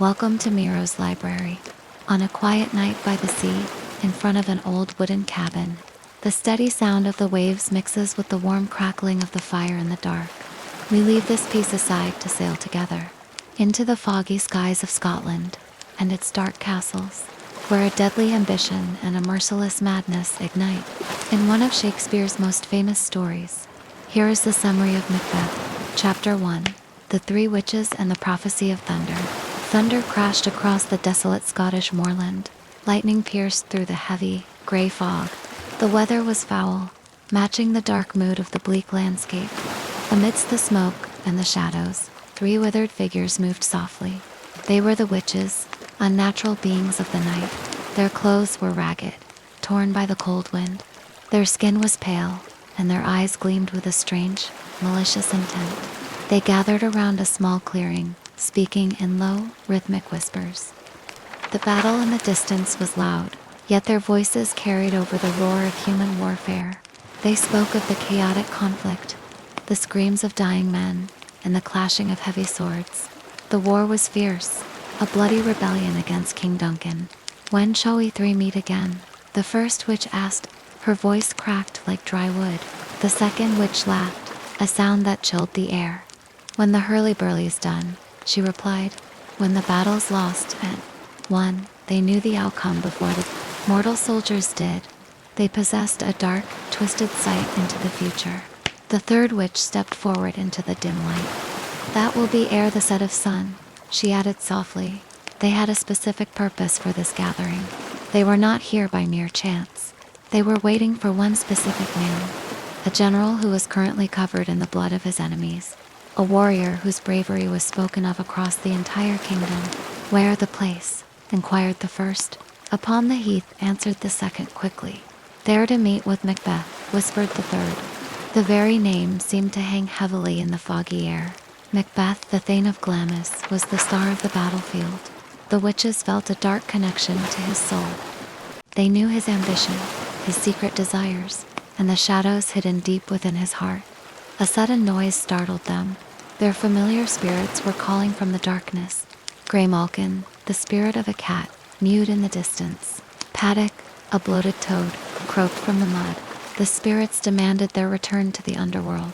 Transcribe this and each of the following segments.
Welcome to Miro's library. On a quiet night by the sea, in front of an old wooden cabin, the steady sound of the waves mixes with the warm crackling of the fire in the dark. We leave this piece aside to sail together into the foggy skies of Scotland and its dark castles, where a deadly ambition and a merciless madness ignite. In one of Shakespeare's most famous stories, here is the summary of Macbeth, Chapter 1, The Three Witches and the Prophecy of Thunder. Thunder crashed across the desolate Scottish moorland. Lightning pierced through the heavy, grey fog. The weather was foul, matching the dark mood of the bleak landscape. Amidst the smoke and the shadows, three withered figures moved softly. They were the witches, unnatural beings of the night. Their clothes were ragged, torn by the cold wind. Their skin was pale, and their eyes gleamed with a strange, malicious intent. They gathered around a small clearing, speaking in low, rhythmic whispers. The battle in the distance was loud, yet their voices carried over the roar of human warfare. They spoke of the chaotic conflict, the screams of dying men, and the clashing of heavy swords. The war was fierce, a bloody rebellion against King Duncan. When shall we three meet again? The first witch asked, her voice cracked like dry wood. The second witch laughed, a sound that chilled the air. When the hurly-burly's done, she replied, when the battle's lost and won, they knew the outcome before the mortal soldiers did. They possessed a dark, twisted sight into the future. The third witch stepped forward into the dim light. That will be ere the set of sun, she added softly. They had a specific purpose for this gathering. They were not here by mere chance. They were waiting for one specific man, a general who was currently covered in the blood of his enemies. A warrior whose bravery was spoken of across the entire kingdom. Where the place? Inquired the first. Upon the heath, answered the second quickly. There to meet with Macbeth, whispered the third. The very name seemed to hang heavily in the foggy air. Macbeth, the Thane of Glamis, was the star of the battlefield. The witches felt a dark connection to his soul. They knew his ambition, his secret desires, and the shadows hidden deep within his heart. A sudden noise startled them. Their familiar spirits were calling from the darkness. Graymalkin, the spirit of a cat, mewed in the distance. Paddock, a bloated toad, croaked from the mud. The spirits demanded their return to the underworld.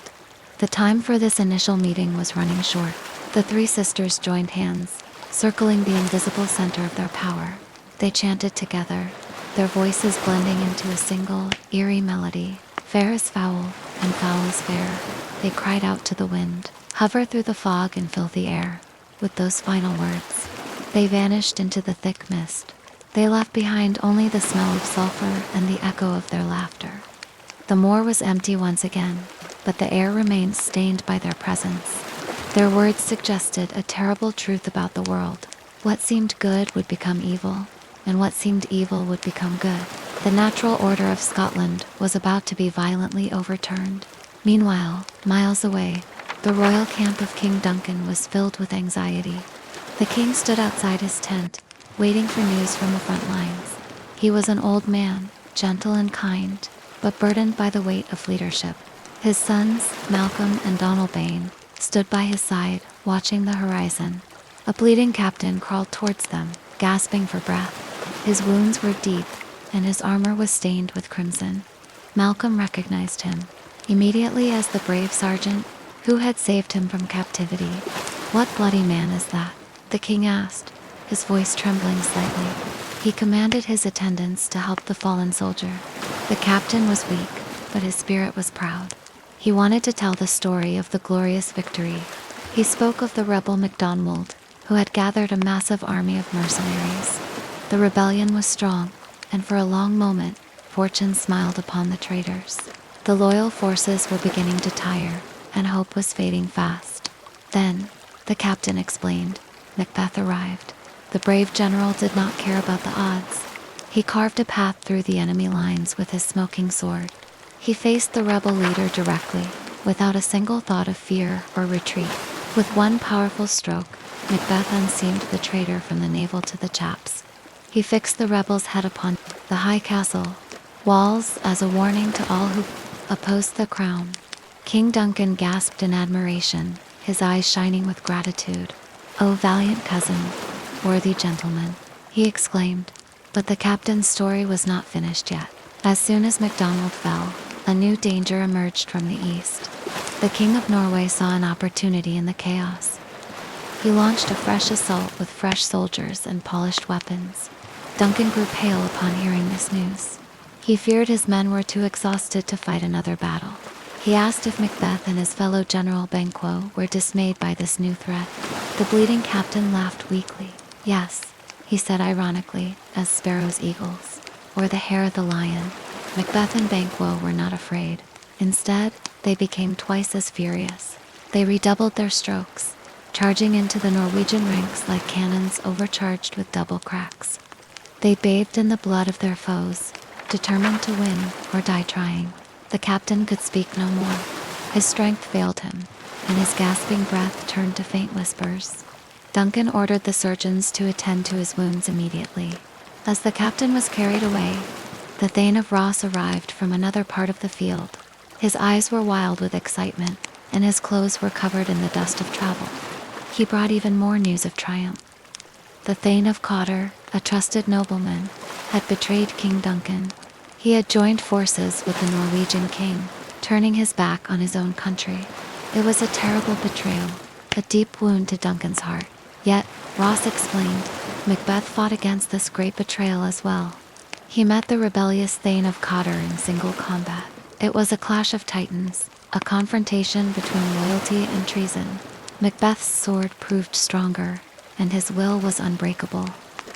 The time for this initial meeting was running short. The three sisters joined hands, circling the invisible center of their power. They chanted together, their voices blending into a single, eerie melody. Fair is foul, and foul is fair. They cried out to the wind, hover through the fog and fill the air. With those final words, they vanished into the thick mist. They left behind only the smell of sulfur and the echo of their laughter. The moor was empty once again, but the air remained stained by their presence. Their words suggested a terrible truth about the world. What seemed good would become evil, and what seemed evil would become good. The natural order of Scotland was about to be violently overturned. Meanwhile, miles away, the royal camp of King Duncan was filled with anxiety. The king stood outside his tent, waiting for news from the front lines. He was an old man, gentle and kind, but burdened by the weight of leadership. His sons, Malcolm and Donalbain, stood by his side, watching the horizon. A bleeding captain crawled towards them, gasping for breath. His wounds were deep, and his armor was stained with crimson. Malcolm recognized him immediately as the brave sergeant who had saved him from captivity. What bloody man is that? The king asked, his voice trembling slightly. He commanded his attendants to help the fallen soldier. The captain was weak, but his spirit was proud. He wanted to tell the story of the glorious victory. He spoke of the rebel MacDonald, who had gathered a massive army of mercenaries. The rebellion was strong, and for a long moment, fortune smiled upon the traitors. The loyal forces were beginning to tire, and hope was fading fast. Then, the captain explained, Macbeth arrived. The brave general did not care about the odds. He carved a path through the enemy lines with his smoking sword. He faced the rebel leader directly, without a single thought of fear or retreat. With one powerful stroke, Macbeth unseamed the traitor from the navel to the chaps. He fixed the rebel's head upon the high castle walls as a warning to all who opposed the crown. King Duncan gasped in admiration, his eyes shining with gratitude. "Oh, valiant cousin, worthy gentlemen," he exclaimed. But the captain's story was not finished yet. As soon as MacDonald fell, a new danger emerged from the east. The King of Norway saw an opportunity in the chaos. He launched a fresh assault with fresh soldiers and polished weapons. Duncan grew pale upon hearing this news. He feared his men were too exhausted to fight another battle. He asked if Macbeth and his fellow General Banquo were dismayed by this new threat. The bleeding captain laughed weakly. "Yes," he said ironically, "as sparrows eagles, or the hare of the lion." Macbeth and Banquo were not afraid. Instead, they became twice as furious. They redoubled their strokes, charging into the Norwegian ranks like cannons overcharged with double cracks. They bathed in the blood of their foes, determined to win or die trying. The captain could speak no more. His strength failed him, and his gasping breath turned to faint whispers. Duncan ordered the surgeons to attend to his wounds immediately. As the captain was carried away, the Thane of Ross arrived from another part of the field. His eyes were wild with excitement, and his clothes were covered in the dust of travel. He brought even more news of triumph. The Thane of Cotter, a trusted nobleman, had betrayed King Duncan. He had joined forces with the Norwegian king, turning his back on his own country. It was a terrible betrayal, a deep wound to Duncan's heart. Yet, Ross explained, Macbeth fought against this great betrayal as well. He met the rebellious Thane of Cotter in single combat. It was a clash of titans, a confrontation between loyalty and treason. Macbeth's sword proved stronger, and his will was unbreakable.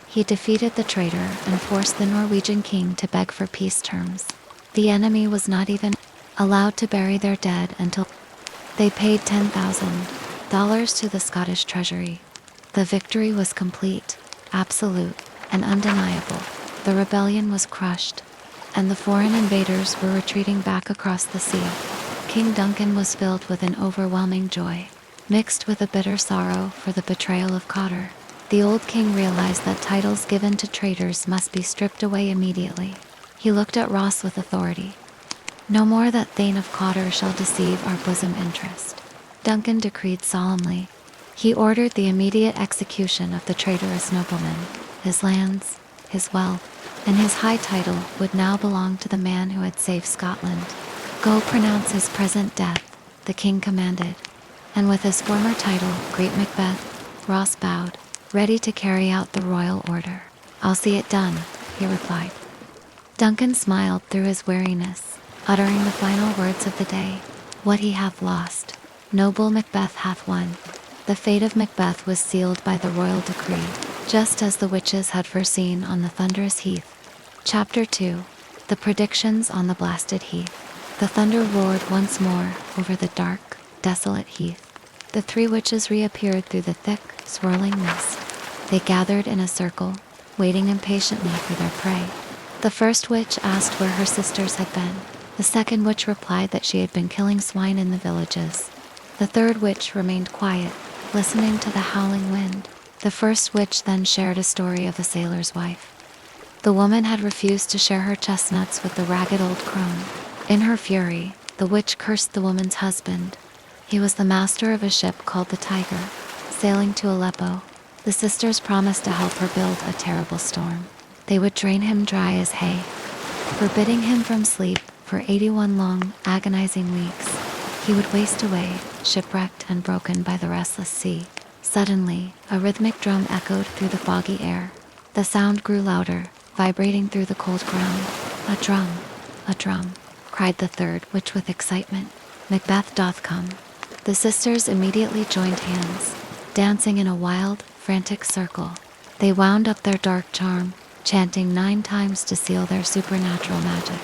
He defeated the traitor and forced the Norwegian king to beg for peace terms. The enemy was not even allowed to bury their dead until they paid $10,000 to the Scottish treasury. The victory was complete, absolute, and undeniable. The rebellion was crushed, and the foreign invaders were retreating back across the sea. King Duncan was filled with an overwhelming joy, mixed with a bitter sorrow for the betrayal of Cotter. The old king realized that titles given to traitors must be stripped away immediately. He looked at Ross with authority. "No more that Thane of Cotter shall deceive our bosom interest," Duncan decreed solemnly. He ordered the immediate execution of the traitorous nobleman. His lands, his wealth, and his high title would now belong to the man who had saved Scotland. "Go pronounce his present death," the king commanded. And with his former title, Great Macbeth, Ross bowed, ready to carry out the royal order. "I'll see it done," he replied. Duncan smiled through his weariness, uttering the final words of the day. "What he hath lost, noble Macbeth hath won." The fate of Macbeth was sealed by the royal decree, just as the witches had foreseen on the thunderous heath. Chapter 2. The Predictions on the Blasted Heath. The thunder roared once more over the dark, desolate heath. The three witches reappeared through the thick, swirling mist. They gathered in a circle, waiting impatiently for their prey. The first witch asked where her sisters had been. The second witch replied that she had been killing swine in the villages. The third witch remained quiet, listening to the howling wind. The first witch then shared a story of a sailor's wife. The woman had refused to share her chestnuts with the ragged old crone. In her fury, the witch cursed the woman's husband. He was the master of a ship called the Tiger, sailing to Aleppo. The sisters promised to help her build a terrible storm. They would drain him dry as hay, forbidding him from sleep for 81 long, agonizing weeks. He would waste away, shipwrecked and broken by the restless sea. Suddenly, a rhythmic drum echoed through the foggy air. The sound grew louder, vibrating through the cold ground. "A drum," cried the third witch with excitement. "Macbeth doth come." The sisters immediately joined hands, dancing in a wild, frantic circle. They wound up their dark charm, chanting 9 times to seal their supernatural magic.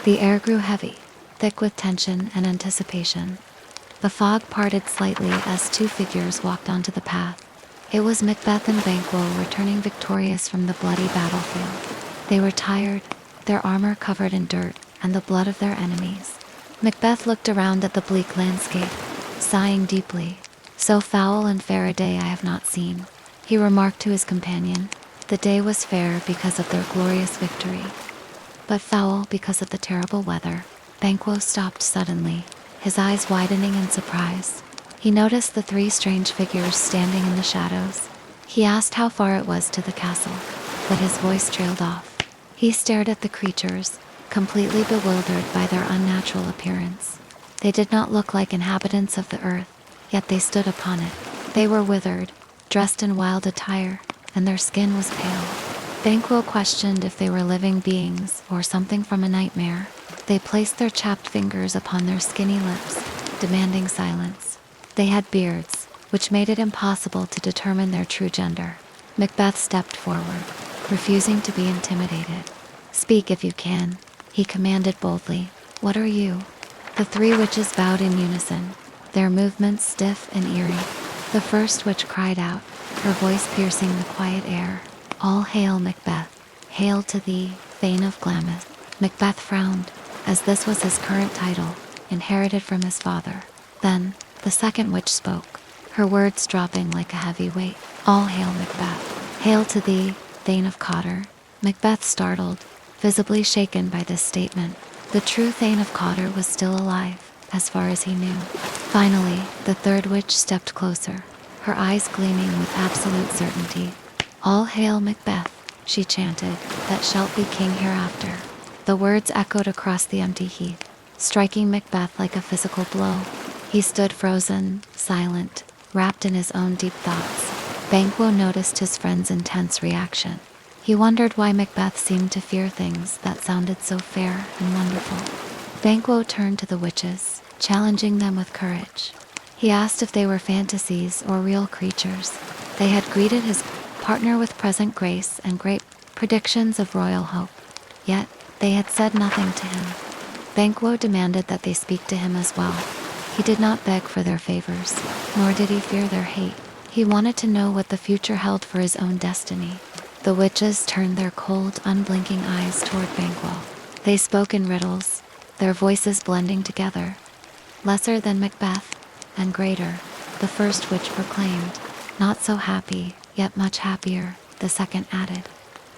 The air grew heavy, thick with tension and anticipation. The fog parted slightly as 2 figures walked onto the path. It was Macbeth and Banquo returning victorious from the bloody battlefield. They were tired, their armor covered in dirt and the blood of their enemies. Macbeth looked around at the bleak landscape, sighing deeply. "So foul and fair a day I have not seen," he remarked to his companion. The day was fair because of their glorious victory, but foul because of the terrible weather. Banquo stopped suddenly, his eyes widening in surprise. He noticed the 3 strange figures standing in the shadows. He asked how far it was to the castle, but his voice trailed off. He stared at the creatures, completely bewildered by their unnatural appearance. They did not look like inhabitants of the earth, yet they stood upon it. They were withered, dressed in wild attire, and their skin was pale. Banquo questioned if they were living beings or something from a nightmare. They placed their chapped fingers upon their skinny lips, demanding silence. They had beards, which made it impossible to determine their true gender. Macbeth stepped forward, refusing to be intimidated. "Speak if you can," he commanded boldly. "What are you?" The three witches bowed in unison, their movements stiff and eerie. The first witch cried out, her voice piercing the quiet air. "All hail, Macbeth. Hail to thee, Thane of Glamis." Macbeth frowned, as this was his current title, inherited from his father. Then, the second witch spoke, her words dropping like a heavy weight. "All hail, Macbeth. Hail to thee, Thane of Cawdor." Macbeth startled, visibly shaken by this statement. The true Thane of Cawdor was still alive, as far as he knew. Finally, the third witch stepped closer, her eyes gleaming with absolute certainty. "All hail, Macbeth," she chanted, "that shalt be king hereafter." The words echoed across the empty heath, striking Macbeth like a physical blow. He stood frozen, silent, wrapped in his own deep thoughts. Banquo noticed his friend's intense reaction. He wondered why Macbeth seemed to fear things that sounded so fair and wonderful. Banquo turned to the witches, challenging them with courage. He asked if they were fantasies or real creatures. They had greeted his partner with present grace and great predictions of royal hope. Yet, they had said nothing to him. Banquo demanded that they speak to him as well. He did not beg for their favors, nor did he fear their hate. He wanted to know what the future held for his own destiny. The witches turned their cold, unblinking eyes toward Banquo. They spoke in riddles, their voices blending together. "Lesser than Macbeth, and greater," the first witch proclaimed. "Not so happy, yet much happier," the second added.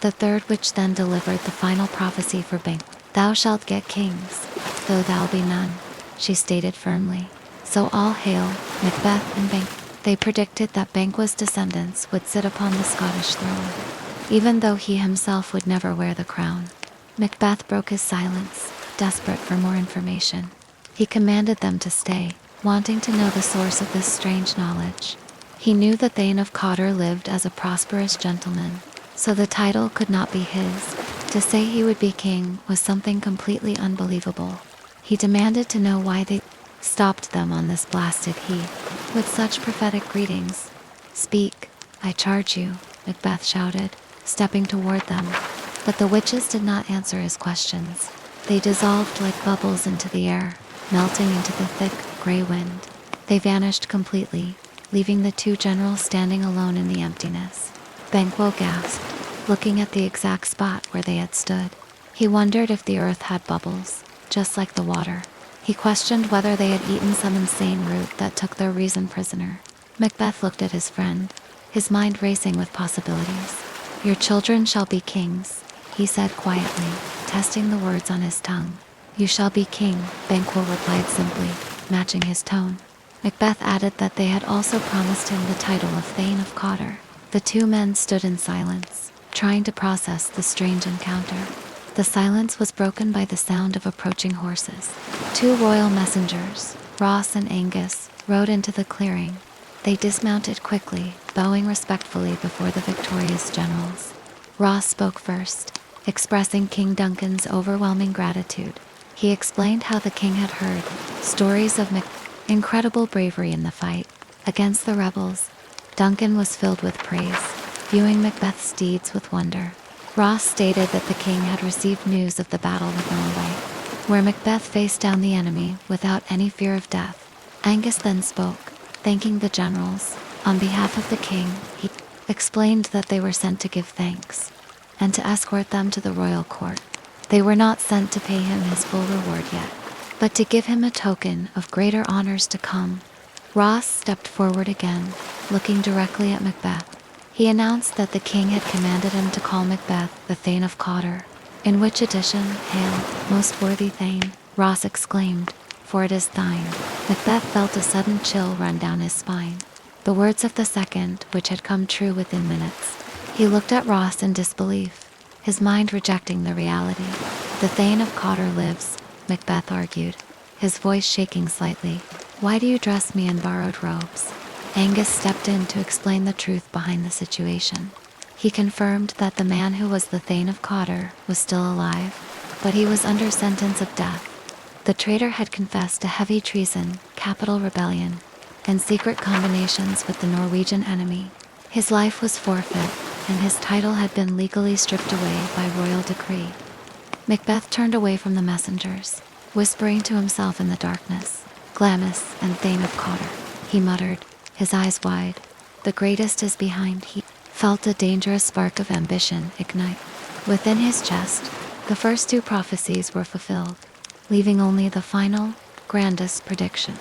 The third witch then delivered the final prophecy for Banquo. "Thou shalt get kings, though thou be none," she stated firmly. So all hail, Macbeth and Banquo. They predicted that Banquo's descendants would sit upon the Scottish throne, even though he himself would never wear the crown. Macbeth broke his silence, desperate for more information. He commanded them to stay, wanting to know the source of this strange knowledge. He knew that Thane of Cawdor lived as a prosperous gentleman, so the title could not be his. To say he would be king was something completely unbelievable. He demanded to know why they stopped them on this blasted heath with such prophetic greetings. "Speak, I charge you," Macbeth shouted, stepping toward them. But the witches did not answer his questions. They dissolved like bubbles into the air, melting into the thick, gray wind. They vanished completely, leaving the two generals standing alone in the emptiness. Banquo gasped, looking at the exact spot where they had stood. He wondered if the earth had bubbles, just like the water. He questioned whether they had eaten some insane root that took their reason prisoner. Macbeth looked at his friend, his mind racing with possibilities. "Your children shall be kings," he said quietly, testing the words on his tongue. "You shall be king," Banquo replied simply, matching his tone. Macbeth added that they had also promised him the title of Thane of Cawdor. The two men stood in silence, trying to process the strange encounter. The silence was broken by the sound of approaching horses. Two royal messengers, Ross and Angus, rode into the clearing. They dismounted quickly, bowing respectfully before the victorious generals. Ross spoke first, expressing King Duncan's overwhelming gratitude. He explained how the king had heard stories of incredible bravery in the fight against the rebels. Duncan was filled with praise, viewing Macbeth's deeds with wonder. Ross stated that the king had received news of the battle with Norway, where Macbeth faced down the enemy without any fear of death. Angus then spoke, thanking the generals. On behalf of the king, he explained that they were sent to give thanks, and to escort them to the royal court. They were not sent to pay him his full reward yet, but to give him a token of greater honors to come. Ross stepped forward again, looking directly at Macbeth. He announced that the king had commanded him to call Macbeth the Thane of Cawdor. "In which edition, hail, most worthy Thane," Ross exclaimed, "for it is thine." Macbeth felt a sudden chill run down his spine. the words of the second, which had come true within minutes. He looked at Ross in disbelief, his mind rejecting the reality. "The Thane of Cotter lives," Macbeth argued, his voice shaking slightly. "Why do you dress me in borrowed robes?" Angus stepped in to explain the truth behind the situation. He confirmed that the man who was the Thane of Cotter was still alive, but he was under sentence of death. The traitor had confessed to heavy treason, capital rebellion, and secret combinations with the Norwegian enemy. His life was forfeit, and his title had been legally stripped away by royal decree. Macbeth turned away from the messengers, whispering to himself in the darkness. "Glamis and Thane of Cotter," he muttered, his eyes wide. "The greatest is behind." He felt a dangerous spark of ambition ignite. Within his chest, the first two prophecies were fulfilled, leaving only the final, grandest prediction.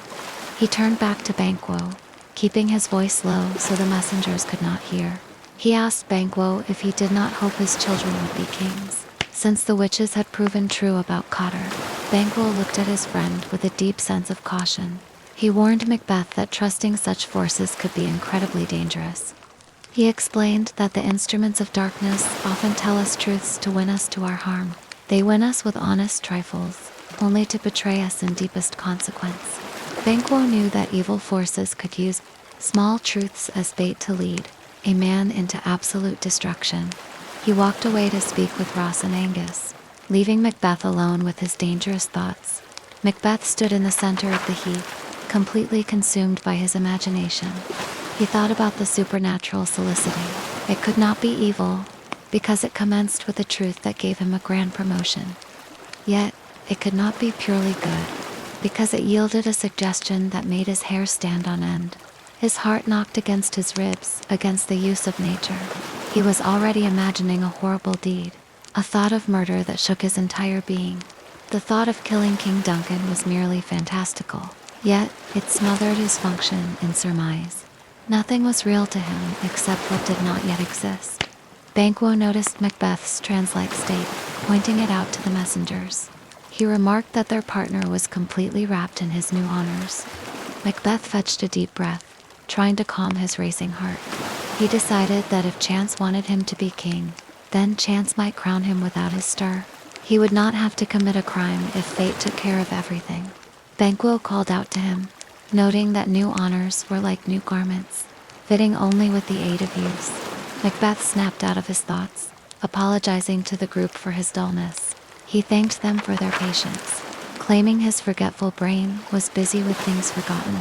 He turned back to Banquo, keeping his voice low so the messengers could not hear. He asked Banquo if he did not hope his children would be kings, since the witches had proven true about Cotter. Banquo looked at his friend with a deep sense of caution. He warned Macbeth that trusting such forces could be incredibly dangerous. He explained that the instruments of darkness often tell us truths to win us to our harm. They win us with honest trifles, only to betray us in deepest consequence. Banquo knew that evil forces could use small truths as bait to lead a man into absolute destruction. He walked away to speak with Ross and Angus, leaving Macbeth alone with his dangerous thoughts. Macbeth stood in the center of the heath, completely consumed by his imagination. He thought about the supernatural soliciting. It could not be evil, because it commenced with a truth that gave him a grand promotion. Yet, it could not be purely good, because it yielded a suggestion that made his hair stand on end. His heart knocked against his ribs, against the use of nature. He was already imagining a horrible deed, a thought of murder that shook his entire being. The thought of killing King Duncan was merely fantastical, yet it smothered his function in surmise. Nothing was real to him except what did not yet exist. Banquo noticed Macbeth's trance-like state, pointing it out to the messengers. He remarked that their partner was completely wrapped in his new honors. Macbeth fetched a deep breath, trying to calm his racing heart. He decided that if chance wanted him to be king, then chance might crown him without his stir. He would not have to commit a crime if fate took care of everything. Banquo called out to him, noting that new honors were like new garments, fitting only with the aid of use. Macbeth snapped out of his thoughts, apologizing to the group for his dullness. He thanked them for their patience, claiming his forgetful brain was busy with things forgotten.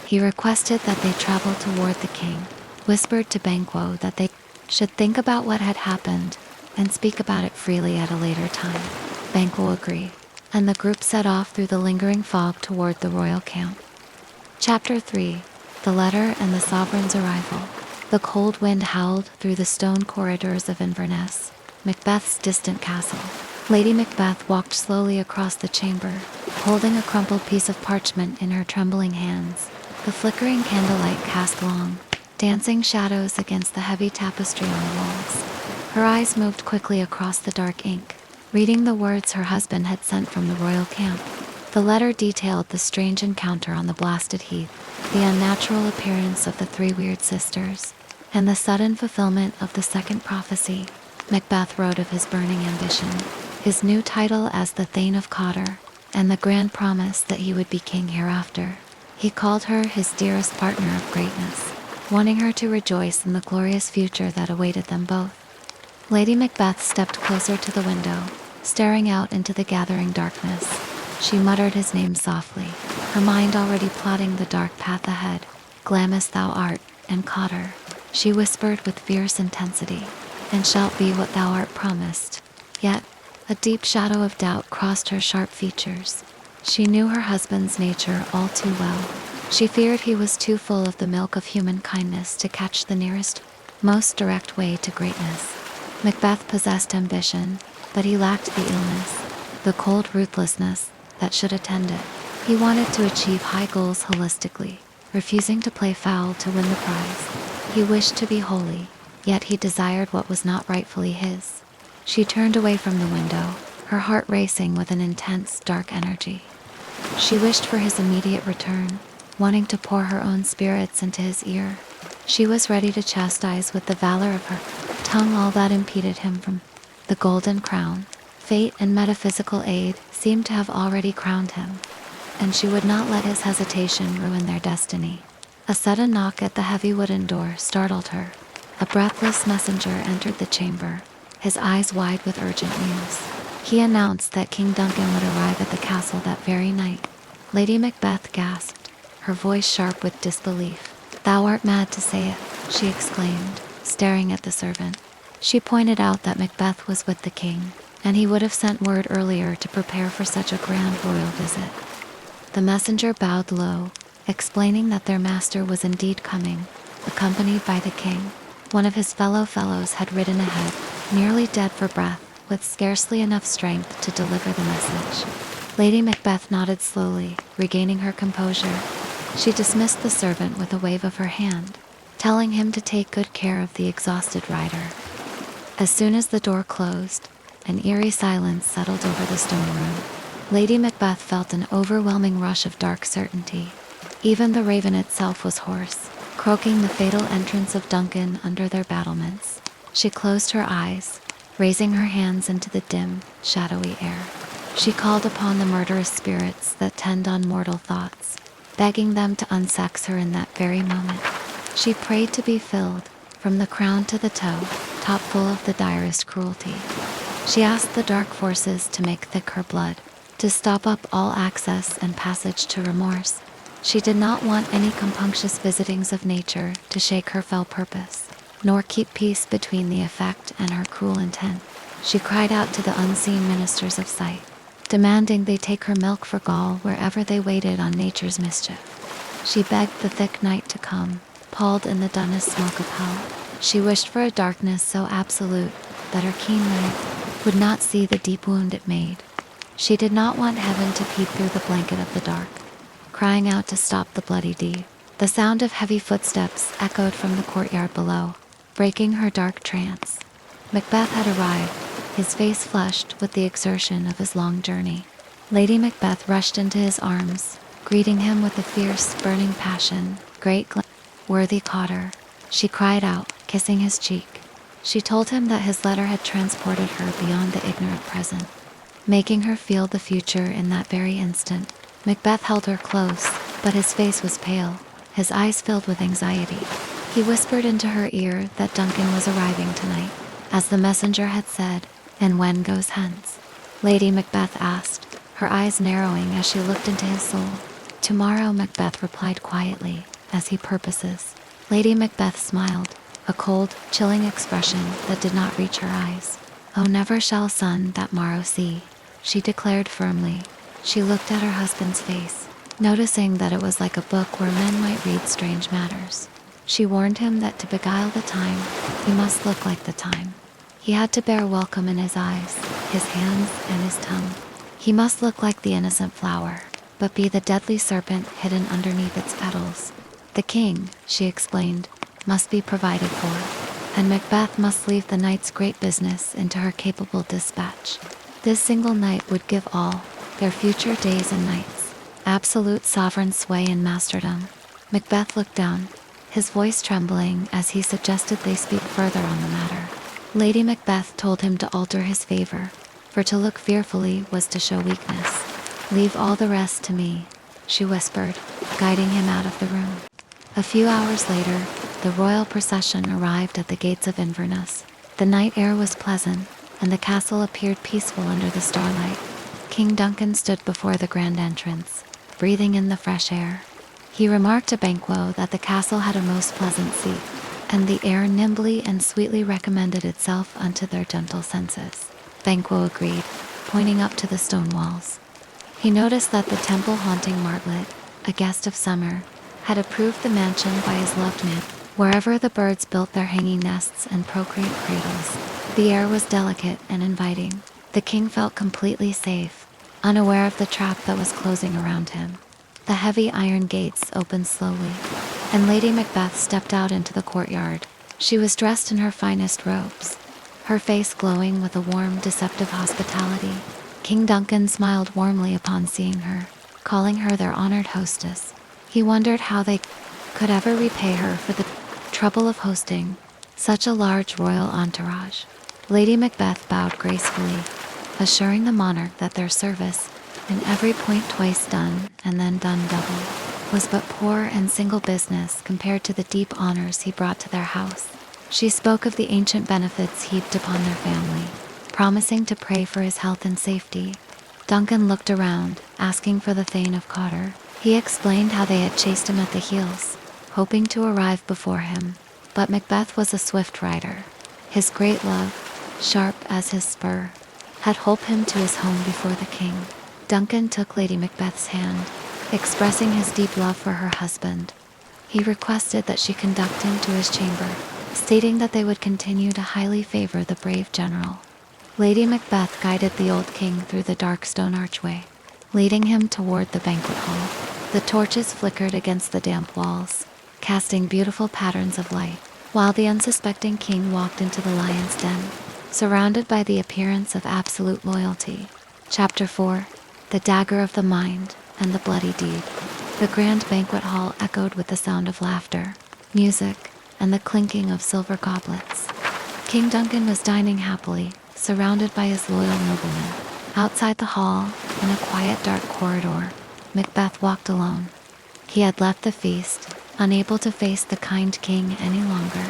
He requested that they travel toward the king, whispered to Banquo that they should think about what had happened and speak about it freely at a later time. Banquo agreed, and the group set off through the lingering fog toward the royal camp. Chapter 3: The Letter and the Sovereign's Arrival. The cold wind howled through the stone corridors of Inverness, Macbeth's distant castle. Lady Macbeth walked slowly across the chamber, holding a crumpled piece of parchment in her trembling hands. The flickering candlelight cast long, dancing shadows against the heavy tapestry on the walls. Her eyes moved quickly across the dark ink, reading the words her husband had sent from the royal camp. The letter detailed the strange encounter on the blasted heath, the unnatural appearance of the three weird sisters, and the sudden fulfillment of the second prophecy. Macbeth wrote of his burning ambition, his new title as the Thane of Cotter, and the grand promise that he would be king hereafter. He called her his dearest partner of greatness, wanting her to rejoice in the glorious future that awaited them both. Lady Macbeth stepped closer to the window, staring out into the gathering darkness. She muttered his name softly, her mind already plotting the dark path ahead. "Glamis thou art, and Cotter," she whispered with fierce intensity, "and shalt be what thou art promised." Yet, a deep shadow of doubt crossed her sharp features. She knew her husband's nature all too well. She feared he was too full of the milk of human kindness to catch the nearest, most direct way to greatness. Macbeth possessed ambition, but he lacked the illness, the cold ruthlessness that should attend it. He wanted to achieve high goals holistically, refusing to play foul to win the prize. He wished to be holy, yet he desired what was not rightfully his. She turned away from the window, her heart racing with an intense, dark energy. She wished for his immediate return, wanting to pour her own spirits into his ear, She was ready to chastise with the valor of her tongue all that impeded him from the golden crown. Fate and metaphysical aid seemed to have already crowned him, and she would not let his hesitation ruin their destiny. A sudden knock at the heavy wooden door startled her. A breathless messenger entered the chamber, his eyes wide with urgent news. He announced that King Duncan would arrive at the castle that very night. Lady Macbeth gasped, her voice sharp with disbelief. "Thou art mad to say it," she exclaimed, staring at the servant. She pointed out that Macbeth was with the king, and he would have sent word earlier to prepare for such a grand royal visit. The messenger bowed low, explaining that their master was indeed coming, accompanied by the king. One of his fellows had ridden ahead, nearly dead for breath, with scarcely enough strength to deliver the message. Lady Macbeth nodded slowly, regaining her composure. She dismissed the servant with a wave of her hand, telling him to take good care of the exhausted rider. As soon as the door closed, an eerie silence settled over the stone room. Lady Macbeth felt an overwhelming rush of dark certainty. Even the raven itself was hoarse, croaking the fatal entrance of Duncan under their battlements. She closed her eyes, raising her hands into the dim, shadowy air. She called upon the murderous spirits that tend on mortal thoughts, begging them to unsex her in that very moment. She prayed to be filled, from the crown to the toe, top full of the direst cruelty. She asked the dark forces to make thick her blood, to stop up all access and passage to remorse. She did not want any compunctious visitings of nature to shake her fell purpose, nor keep peace between the effect and her cruel intent. She cried out to the unseen ministers of sight, demanding they take her milk for gall wherever they waited on nature's mischief. She begged the thick night to come, palled in the dunnest smoke of hell. She wished for a darkness so absolute that her keen light would not see the deep wound it made. She did not want heaven to peep through the blanket of the dark, crying out to stop the bloody deed. The sound of heavy footsteps echoed from the courtyard below, breaking her dark trance. Macbeth had arrived, his face flushed with the exertion of his long journey. Lady Macbeth rushed into his arms, greeting him with a fierce, burning passion. "Worthy Cotter," she cried out, kissing his cheek. She told him that his letter had transported her beyond the ignorant present, making her feel the future in that very instant. Macbeth held her close, but his face was pale, his eyes filled with anxiety. He whispered into her ear that Duncan was arriving tonight, as the messenger had said. "And when goes hence?" Lady Macbeth asked, her eyes narrowing as she looked into his soul. "Tomorrow," Macbeth replied quietly, "as he purposes." Lady Macbeth smiled, a cold, chilling expression that did not reach her eyes. "Oh, never shall sun that morrow see," she declared firmly. She looked at her husband's face, noticing that it was like a book where men might read strange matters. She warned him that to beguile the time, he must look like the time. He had to bear welcome in his eyes, his hands, and his tongue. He must look like the innocent flower, but be the deadly serpent hidden underneath its petals. The king, she explained, must be provided for, and Macbeth must leave the night's great business into her capable dispatch. This single night would give all, their future days and nights, absolute sovereign sway and masterdom. Macbeth looked down, his voice trembling as he suggested they speak further on the matter. Lady Macbeth told him to alter his favor, for to look fearfully was to show weakness. "Leave all the rest to me," she whispered, guiding him out of the room. A few hours later, the royal procession arrived at the gates of Inverness. The night air was pleasant, and the castle appeared peaceful under the starlight. King Duncan stood before the grand entrance, breathing in the fresh air. He remarked to Banquo that the castle had a most pleasant seat, and the air nimbly and sweetly recommended itself unto their gentle senses. Banquo agreed, pointing up to the stone walls. He noticed that the temple-haunting martlet, a guest of summer, had approved the mansion by his loved man. Wherever the birds built their hanging nests and procreant cradles, the air was delicate and inviting. The king felt completely safe, unaware of the trap that was closing around him. The heavy iron gates opened slowly, and Lady Macbeth stepped out into the courtyard. She was dressed in her finest robes, her face glowing with a warm, deceptive hospitality. King Duncan smiled warmly upon seeing her, calling her their honored hostess. He wondered how they could ever repay her for the Trouble of hosting such a large royal entourage. Lady Macbeth bowed gracefully, assuring the monarch that their service, in every point twice done and then done double, was but poor and single business compared to the deep honors he brought to their house. She spoke of the ancient benefits heaped upon their family, promising to pray for his health and safety. Duncan looked around, asking for the Thane of Cawdor. He explained how they had chased him at the heels, hoping to arrive before him. But Macbeth was a swift rider. His great love, sharp as his spur, had holpen him to his home before the king. Duncan took Lady Macbeth's hand, expressing his deep love for her husband. He requested that she conduct him to his chamber, stating that they would continue to highly favor the brave general. Lady Macbeth guided the old king through the dark stone archway, leading him toward the banquet hall. The torches flickered against the damp walls, casting beautiful patterns of light, while the unsuspecting king walked into the lion's den, surrounded by the appearance of absolute loyalty. Chapter 4: The Dagger of the Mind and the Bloody Deed. The grand banquet hall echoed with the sound of laughter, music, and the clinking of silver goblets. King Duncan was dining happily, surrounded by his loyal noblemen. Outside the hall, in a quiet dark corridor, Macbeth walked alone. He had left the feast, unable to face the kind king any longer.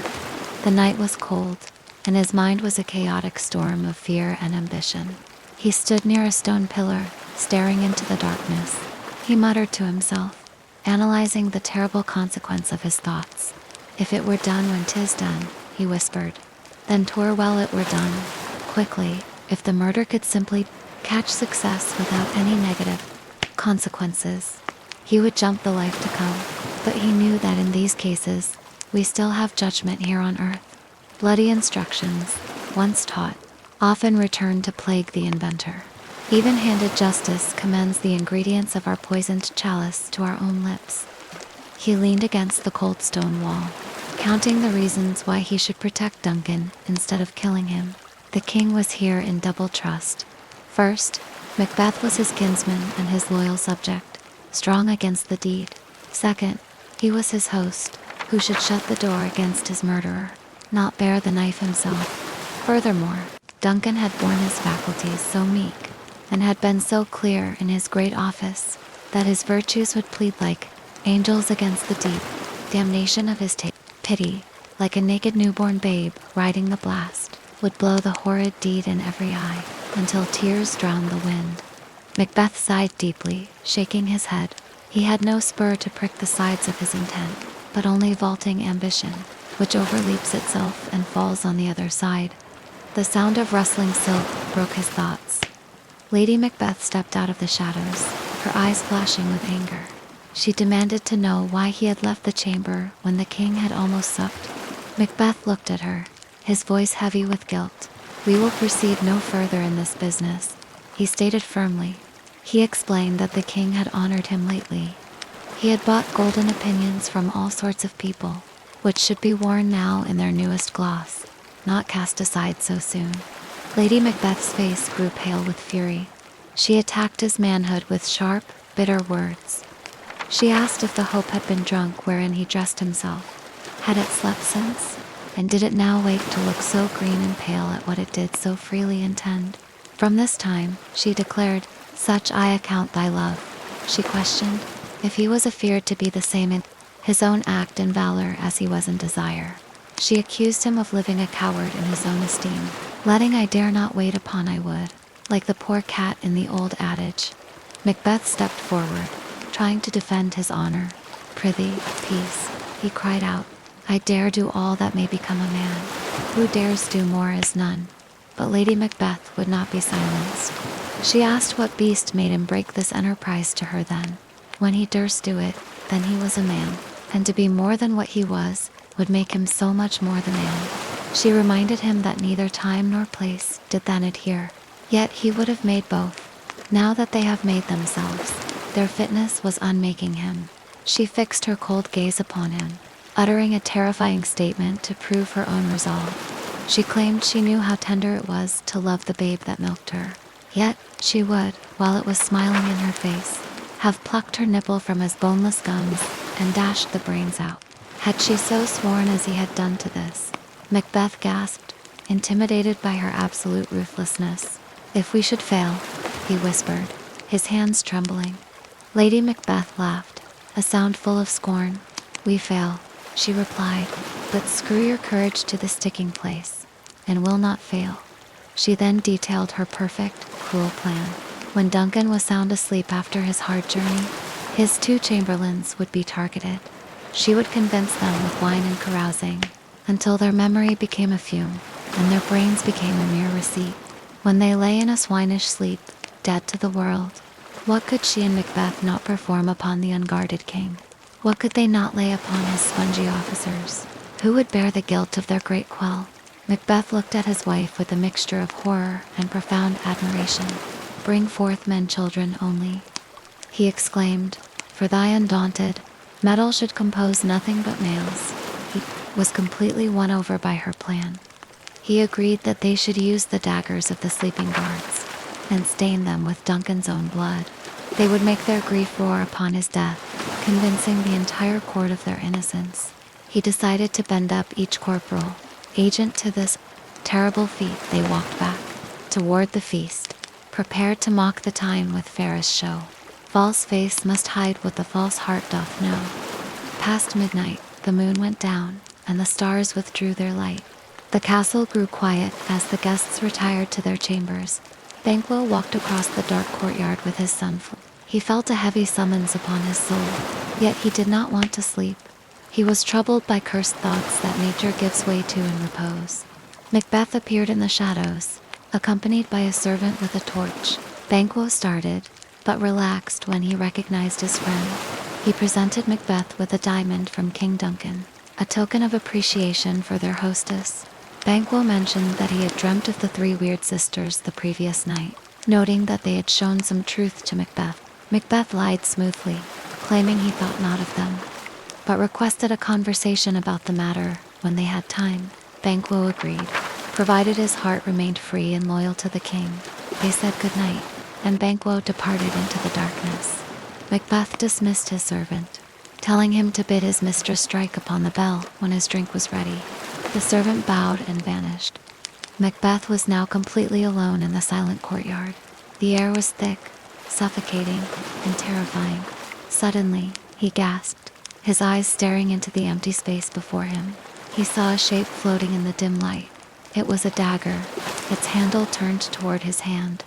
The night was cold, and his mind was a chaotic storm of fear and ambition. He stood near a stone pillar, staring into the darkness. He muttered to himself, analyzing the terrible consequence of his thoughts. "If it were done when 'tis done," he whispered, "then 'twere well it were done quickly. If the murder could simply catch success without any negative consequences, he would jump the life to come." But he knew that in these cases, we still have judgment here on earth. Bloody instructions, once taught, often return to plague the inventor. Even-handed justice commends the ingredients of our poisoned chalice to our own lips. He leaned against the cold stone wall, counting the reasons why he should protect Duncan instead of killing him. The king was here in double trust. First, Macbeth was his kinsman and his loyal subject, strong against the deed. Second, he was his host, who should shut the door against his murderer, not bear the knife himself. Furthermore, Duncan had borne his faculties so meek, and had been so clear in his great office, that his virtues would plead like angels against the deep damnation of his pity, like a naked newborn babe riding the blast, would blow the horrid deed in every eye, until tears drowned the wind. Macbeth sighed deeply, shaking his head. He had no spur to prick the sides of his intent, but only vaulting ambition, which overleaps itself and falls on the other side. The sound of rustling silk broke his thoughts. Lady Macbeth stepped out of the shadows, her eyes flashing with anger. She demanded to know why he had left the chamber when the king had almost supped. Macbeth looked at her, his voice heavy with guilt. "We will proceed no further in this business," he stated firmly. He explained that the king had honored him lately. He had bought golden opinions from all sorts of people, which should be worn now in their newest gloss, not cast aside so soon. Lady Macbeth's face grew pale with fury. She attacked his manhood with sharp, bitter words. She asked if the hope had been drunk wherein he dressed himself. Had it slept since? And did it now wake to look so green and pale at what it did so freely intend? From this time, she declared, "Such I account thy love." She questioned if he was afeard to be the same in his own act and valor as he was in desire. She accused him of living a coward in his own esteem, letting "I dare not wait upon I would," like the poor cat in the old adage. Macbeth stepped forward, trying to defend his honor. "Prithee, peace," he cried out. "I dare do all that may become a man. Who dares do more is none." But Lady Macbeth would not be silenced. She asked what beast made him break this enterprise to her then. When he durst do it, then he was a man, and to be more than what he was would make him so much more the man. She reminded him that neither time nor place did then adhere, yet he would have made both. Now that they have made themselves, their fitness was unmaking him. She fixed her cold gaze upon him, uttering a terrifying statement to prove her own resolve. She claimed she knew how tender it was to love the babe that milked her. Yet, she would, while it was smiling in her face, have plucked her nipple from his boneless gums and dashed the brains out. Had she so sworn as he had done to this? Macbeth gasped, intimidated by her absolute ruthlessness. "If we should fail," he whispered, his hands trembling. Lady Macbeth laughed, a sound full of scorn. "We fail," she replied, "but screw your courage to the sticking place, and will not fail." She then detailed her perfect, cruel plan. When Duncan was sound asleep after his hard journey, his 2 chamberlains would be targeted. She would convince them with wine and carousing, until their memory became a fume, and their brains became a mere receipt. When they lay in a swinish sleep, dead to the world, what could she and Macbeth not perform upon the unguarded king? What could they not lay upon his spongy officers? Who would bear the guilt of their great quell? Macbeth looked at his wife with a mixture of horror and profound admiration. "Bring forth men children only," he exclaimed, "for thy undaunted metal should compose nothing but males." He was completely won over by her plan. He agreed that they should use the daggers of the sleeping guards and stain them with Duncan's own blood. They would make their grief roar upon his death, convincing the entire court of their innocence. He decided to bend up each corporal agent to this terrible feat. They walked back toward the feast, prepared to mock the time with fairest show. False face must hide what the false heart doth know. Past midnight, the moon went down, and the stars withdrew their light. The castle grew quiet as the guests retired to their chambers. Banquo walked across the dark courtyard with his son. He felt a heavy summons upon his soul, yet he did not want to sleep. He was troubled by cursed thoughts that nature gives way to in repose. Macbeth appeared in the shadows, accompanied by a servant with a torch. Banquo started, but relaxed when he recognized his friend. He presented Macbeth with a diamond from King Duncan, a token of appreciation for their hostess. Banquo mentioned that he had dreamt of the 3 weird sisters the previous night, noting that they had shown some truth to Macbeth. Macbeth lied smoothly, claiming he thought not of them, but requested a conversation about the matter when they had time. Banquo agreed, provided his heart remained free and loyal to the king. They said goodnight, and Banquo departed into the darkness. Macbeth dismissed his servant, telling him to bid his mistress strike upon the bell when his drink was ready. The servant bowed and vanished. Macbeth was now completely alone in the silent courtyard. The air was thick, suffocating, and terrifying. Suddenly, he gasped, his eyes staring into the empty space before him. He saw a shape floating in the dim light. It was a dagger, its handle turned toward his hand.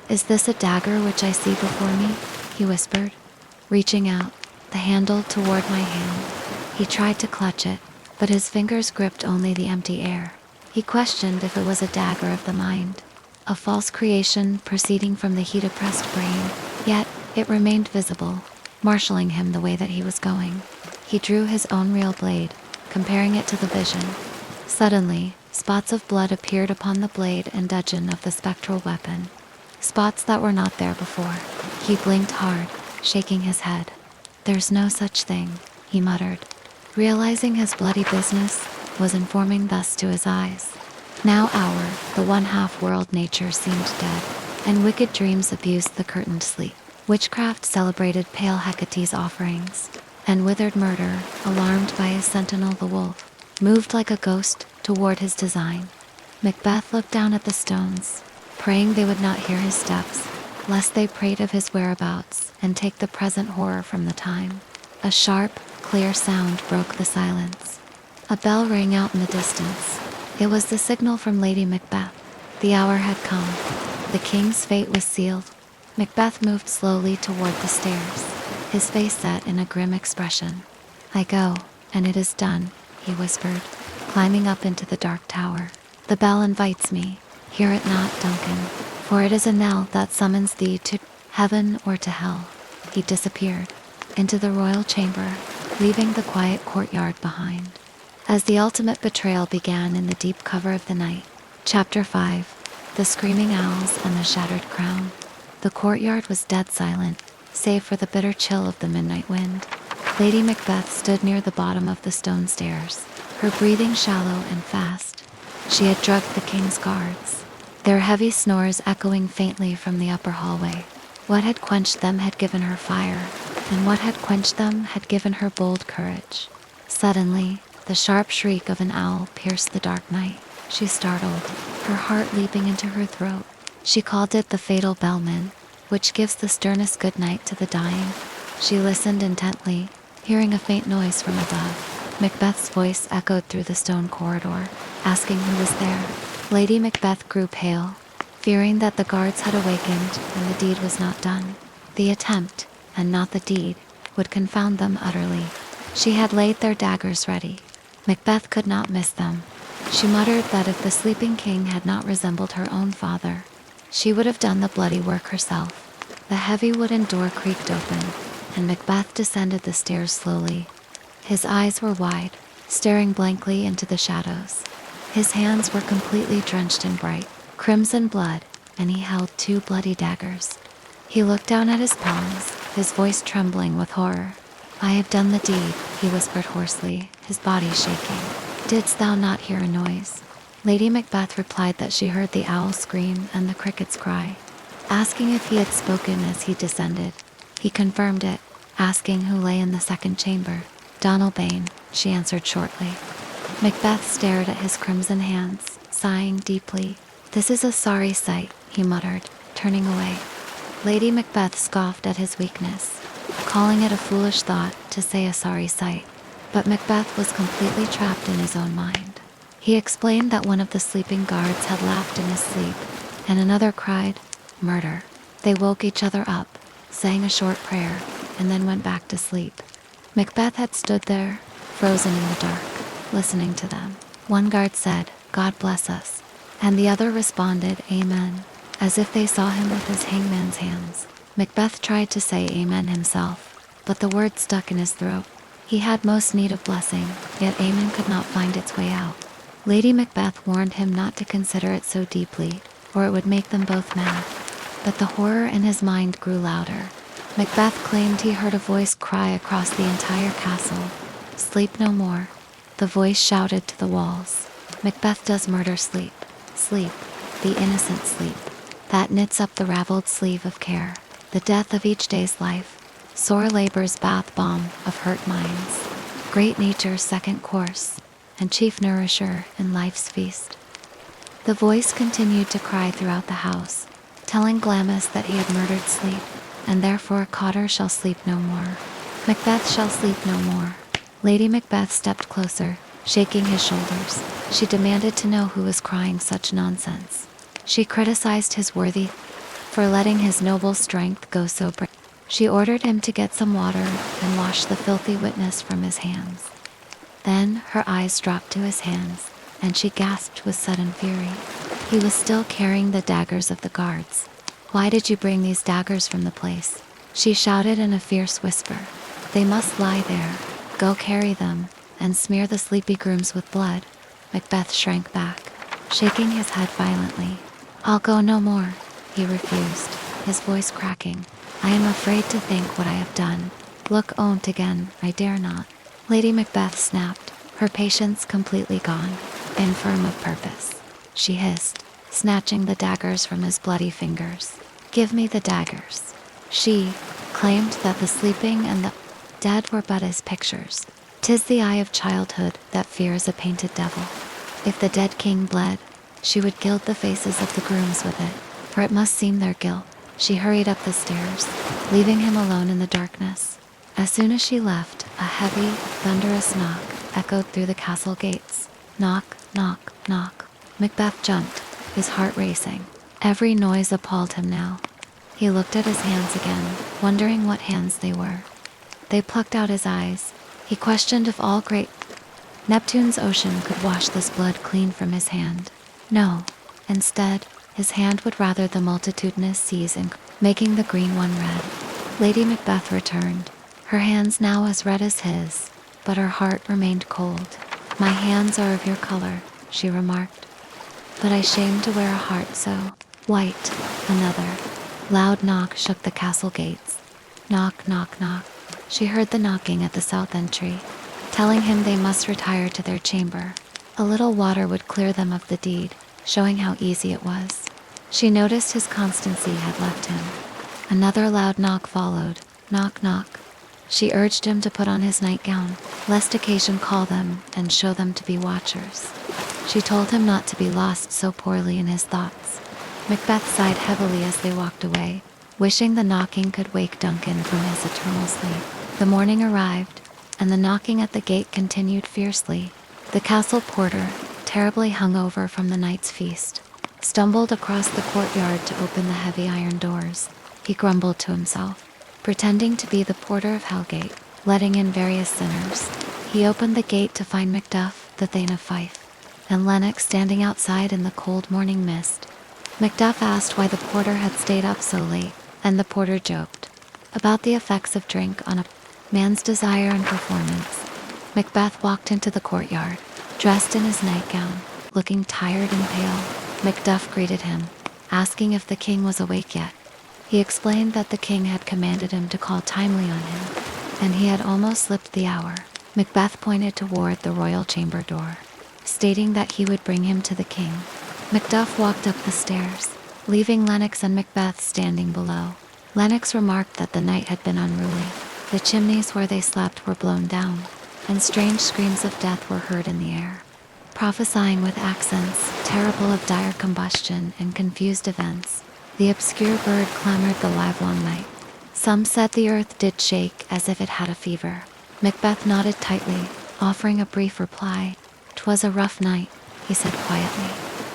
"Is this a dagger which I see before me?" he whispered, reaching out, the handle toward my hand. He tried to clutch it, but his fingers gripped only the empty air. He questioned if it was a dagger of the mind, a false creation proceeding from the heat-oppressed brain, yet it remained visible, marshalling him the way that he was going. He drew his own real blade, comparing it to the vision. Suddenly, spots of blood appeared upon the blade and dudgeon of the spectral weapon, spots that were not there before. He blinked hard, shaking his head. "There's no such thing," he muttered, realizing his bloody business was informing thus to his eyes. Now the one-half world nature seemed dead, and wicked dreams abused the curtained sleep. Witchcraft celebrated pale Hecate's offerings, and withered murder, alarmed by his sentinel the wolf, moved like a ghost toward his design. Macbeth looked down at the stones, praying they would not hear his steps, lest they prate of his whereabouts and take the present horror from the time. A sharp, clear sound broke the silence. A bell rang out in the distance. It was the signal from Lady Macbeth. The hour had come. The king's fate was sealed. Macbeth moved slowly toward the stairs, his face set in a grim expression. "I go, and it is done," he whispered, climbing up into the dark tower. "The bell invites me. Hear it not, Duncan, for it is a knell that summons thee to heaven or to hell." He disappeared into the royal chamber, leaving the quiet courtyard behind. As the ultimate betrayal began in the deep cover of the night. Chapter 5. The Screaming Owls and the Shattered Crown. The courtyard was dead silent, save for the bitter chill of the midnight wind. Lady Macbeth stood near the bottom of the stone stairs, her breathing shallow and fast. She had drugged the king's guards, their heavy snores echoing faintly from the upper hallway. What had quenched them had given her fire, and what had quenched them had given her bold courage. Suddenly, the sharp shriek of an owl pierced the dark night. She startled, her heart leaping into her throat. She called it the fatal bellman, which gives the sternest good night to the dying. She listened intently, hearing a faint noise from above. Macbeth's voice echoed through the stone corridor, asking who was there. Lady Macbeth grew pale, fearing that the guards had awakened and the deed was not done. The attempt, and not the deed, would confound them utterly. She had laid their daggers ready. Macbeth could not miss them. She muttered that if the sleeping king had not resembled her own father, she would have done the bloody work herself. The heavy wooden door creaked open, and Macbeth descended the stairs slowly. His eyes were wide, staring blankly into the shadows. His hands were completely drenched in bright, crimson blood, and he held 2 bloody daggers. He looked down at his palms, his voice trembling with horror. "I have done the deed," he whispered hoarsely, his body shaking. "Didst thou not hear a noise?" Lady Macbeth replied that she heard the owl scream and the crickets cry. Asking if he had spoken as he descended, he confirmed it, asking who lay in the second chamber. "Donalbain," she answered shortly. Macbeth stared at his crimson hands, sighing deeply. "This is a sorry sight," he muttered, turning away. Lady Macbeth scoffed at his weakness, calling it a foolish thought to say a sorry sight. But Macbeth was completely trapped in his own mind. He explained that one of the sleeping guards had laughed in his sleep, and another cried, "Murder." They woke each other up, sang a short prayer, and then went back to sleep. Macbeth had stood there, frozen in the dark, listening to them. One guard said, "God bless us," and the other responded, "Amen," as if they saw him with his hangman's hands. Macbeth tried to say amen himself, but the word stuck in his throat. He had most need of blessing, yet amen could not find its way out. Lady Macbeth warned him not to consider it so deeply, or it would make them both mad. But the horror in his mind grew louder. Macbeth claimed he heard a voice cry across the entire castle, "Sleep no more." The voice shouted to the walls, "Macbeth does murder sleep. Sleep, the innocent sleep, that knits up the raveled sleeve of care. The death of each day's life, sore labor's bath balm of hurt minds, great nature's second course, and chief nourisher in life's feast." The voice continued to cry throughout the house, telling Glamis that he had murdered sleep, and therefore Cotter shall sleep no more. Macbeth shall sleep no more. Lady Macbeth stepped closer, shaking his shoulders. She demanded to know who was crying such nonsense. She criticized his worthy for letting his noble strength go so brave. She ordered him to get some water and wash the filthy witness from his hands. Then her eyes dropped to his hands, and she gasped with sudden fury. He was still carrying the daggers of the guards. "Why did you bring these daggers from the place?" she shouted in a fierce whisper. "They must lie there. Go carry them, and smear the sleepy grooms with blood." Macbeth shrank back, shaking his head violently. "I'll go no more," he refused, his voice cracking. "I am afraid to think what I have done. Look on't again, I dare not." Lady Macbeth snapped, her patience completely gone. "Infirm of purpose," she hissed, snatching the daggers from his bloody fingers. "Give me the daggers." She claimed that the sleeping and the dead were but as pictures. "'Tis the eye of childhood that fears a painted devil." If the dead king bled, she would gild the faces of the grooms with it, for it must seem their guilt. She hurried up the stairs, leaving him alone in the darkness. As soon as she left, a heavy, thunderous knock echoed through the castle gates. Knock, knock, knock. Macbeth jumped, his heart racing. Every noise appalled him now. He looked at his hands again, wondering what hands they were. They plucked out his eyes. He questioned if all great Neptune's ocean could wash this blood clean from his hand. No. Instead, his hand would rather the multitudinous seas making the green one red. Lady Macbeth returned, her hands now as red as his, but her heart remained cold. "My hands are of your color," she remarked, "but I shame to wear a heart so white." Another loud knock shook the castle gates. Knock, knock, knock. She heard the knocking at the south entry, telling him they must retire to their chamber. A little water would clear them of the deed, showing how easy it was. She noticed his constancy had left him. Another loud knock followed. Knock, knock. She urged him to put on his nightgown, lest occasion call them and show them to be watchers. She told him not to be lost so poorly in his thoughts. Macbeth sighed heavily as they walked away, wishing the knocking could wake Duncan from his eternal sleep. The morning arrived, and the knocking at the gate continued fiercely. The castle porter, terribly hungover from the night's feast, stumbled across the courtyard to open the heavy iron doors. He grumbled to himself, pretending to be the porter of Hellgate, letting in various sinners. He opened the gate to find Macduff, the Thane of Fife, and Lennox standing outside in the cold morning mist. Macduff asked why the porter had stayed up so late, and the porter joked about the effects of drink on a man's desire and performance. Macbeth walked into the courtyard, dressed in his nightgown, looking tired and pale. Macduff greeted him, asking if the king was awake yet. He explained that the king had commanded him to call timely on him, and he had almost slipped the hour. Macbeth pointed toward the royal chamber door, stating that he would bring him to the king. Macduff walked up the stairs, leaving Lennox and Macbeth standing below. Lennox remarked that the night had been unruly. The chimneys where they slept were blown down, and strange screams of death were heard in the air, prophesying with accents terrible of dire combustion and confused events. The obscure bird clamored the livelong night. Some said the earth did shake as if it had a fever. Macbeth nodded tightly, offering a brief reply. "'Twas a rough night," he said quietly.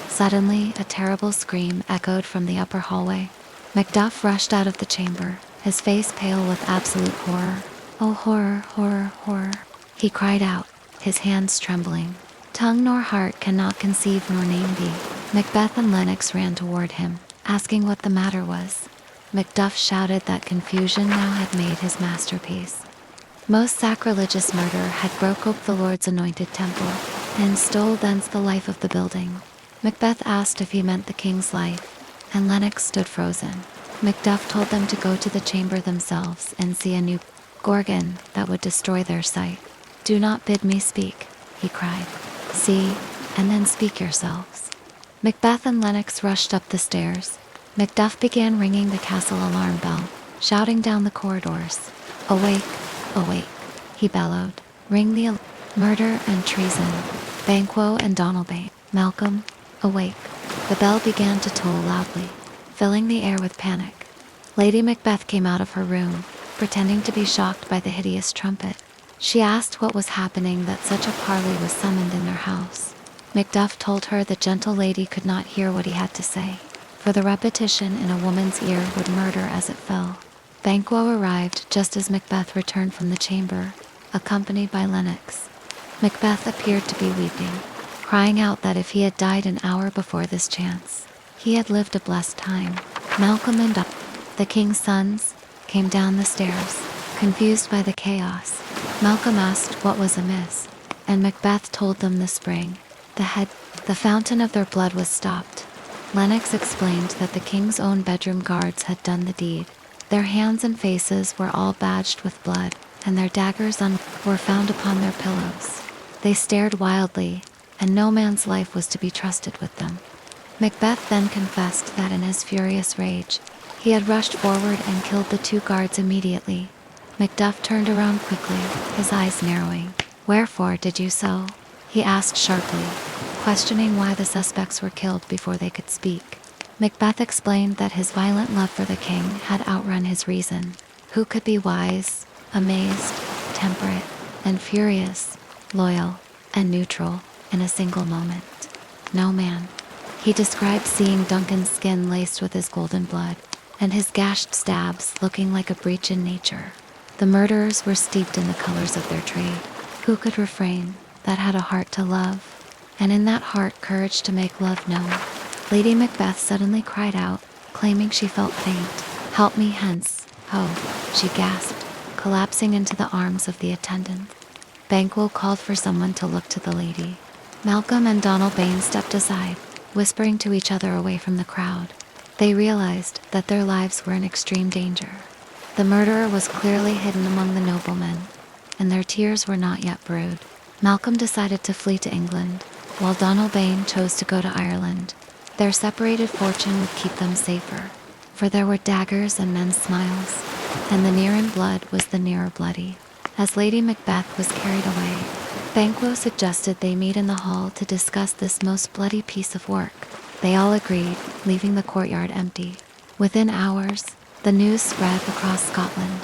Suddenly, a terrible scream echoed from the upper hallway. Macduff rushed out of the chamber, his face pale with absolute horror. "Oh, horror, horror, horror," he cried out, his hands trembling. "Tongue nor heart cannot conceive nor name thee." Macbeth and Lennox ran toward him, asking what the matter was. Macduff shouted that confusion now had made his masterpiece. Most sacrilegious murder had broke ope the Lord's anointed temple, and stole thence the life of the building. Macbeth asked if he meant the king's life, and Lennox stood frozen. Macduff told them to go to the chamber themselves and see a new gorgon that would destroy their sight. "Do not bid me speak," he cried. "See, and then speak yourselves." Macbeth and Lennox rushed up the stairs. Macduff began ringing the castle alarm bell, shouting down the corridors. "Awake, awake," he bellowed. "Ring the murder and treason. Banquo and Donalbain. Malcolm, awake." The bell began to toll loudly, filling the air with panic. Lady Macbeth came out of her room, pretending to be shocked by the hideous trumpet. She asked what was happening that such a parley was summoned in their house. Macduff told her the gentle lady could not hear what he had to say, for the repetition in a woman's ear would murder as it fell. Banquo arrived just as Macbeth returned from the chamber, accompanied by Lennox. Macbeth appeared to be weeping, crying out that if he had died an hour before this chance, he had lived a blessed time. Malcolm and the king's sons came down the stairs, confused by the chaos. Malcolm asked what was amiss, and Macbeth told them the spring, the fountain of their blood was stopped. Lennox explained that the king's own bedroom guards had done the deed. Their hands and faces were all badged with blood, and their daggers were found upon their pillows. They stared wildly, and no man's life was to be trusted with them. Macbeth then confessed that in his furious rage, he had rushed forward and killed the two guards immediately. Macduff turned around quickly, his eyes narrowing. "Wherefore did you so?" he asked sharply, questioning why the suspects were killed before they could speak. Macbeth explained that his violent love for the king had outrun his reason. Who could be wise, amazed, temperate, and furious, loyal, and neutral in a single moment? No man. He described seeing Duncan's skin laced with his golden blood, and his gashed stabs looking like a breach in nature. The murderers were steeped in the colors of their trade. Who could refrain, that had a heart to love, and in that heart courage to make love known? Lady Macbeth suddenly cried out, claiming she felt faint. "Help me hence, oh," she gasped, collapsing into the arms of the attendant. Banquo called for someone to look to the lady. Malcolm and Donalbain stepped aside, whispering to each other away from the crowd. They realized that their lives were in extreme danger. The murderer was clearly hidden among the noblemen, and their tears were not yet brewed. Malcolm decided to flee to England, while Donalbain chose to go to Ireland. Their separated fortune would keep them safer, for there were daggers and men's smiles, and the near in blood was the nearer bloody. As Lady Macbeth was carried away, Banquo suggested they meet in the hall to discuss this most bloody piece of work. They all agreed, leaving the courtyard empty. Within hours, the news spread across Scotland.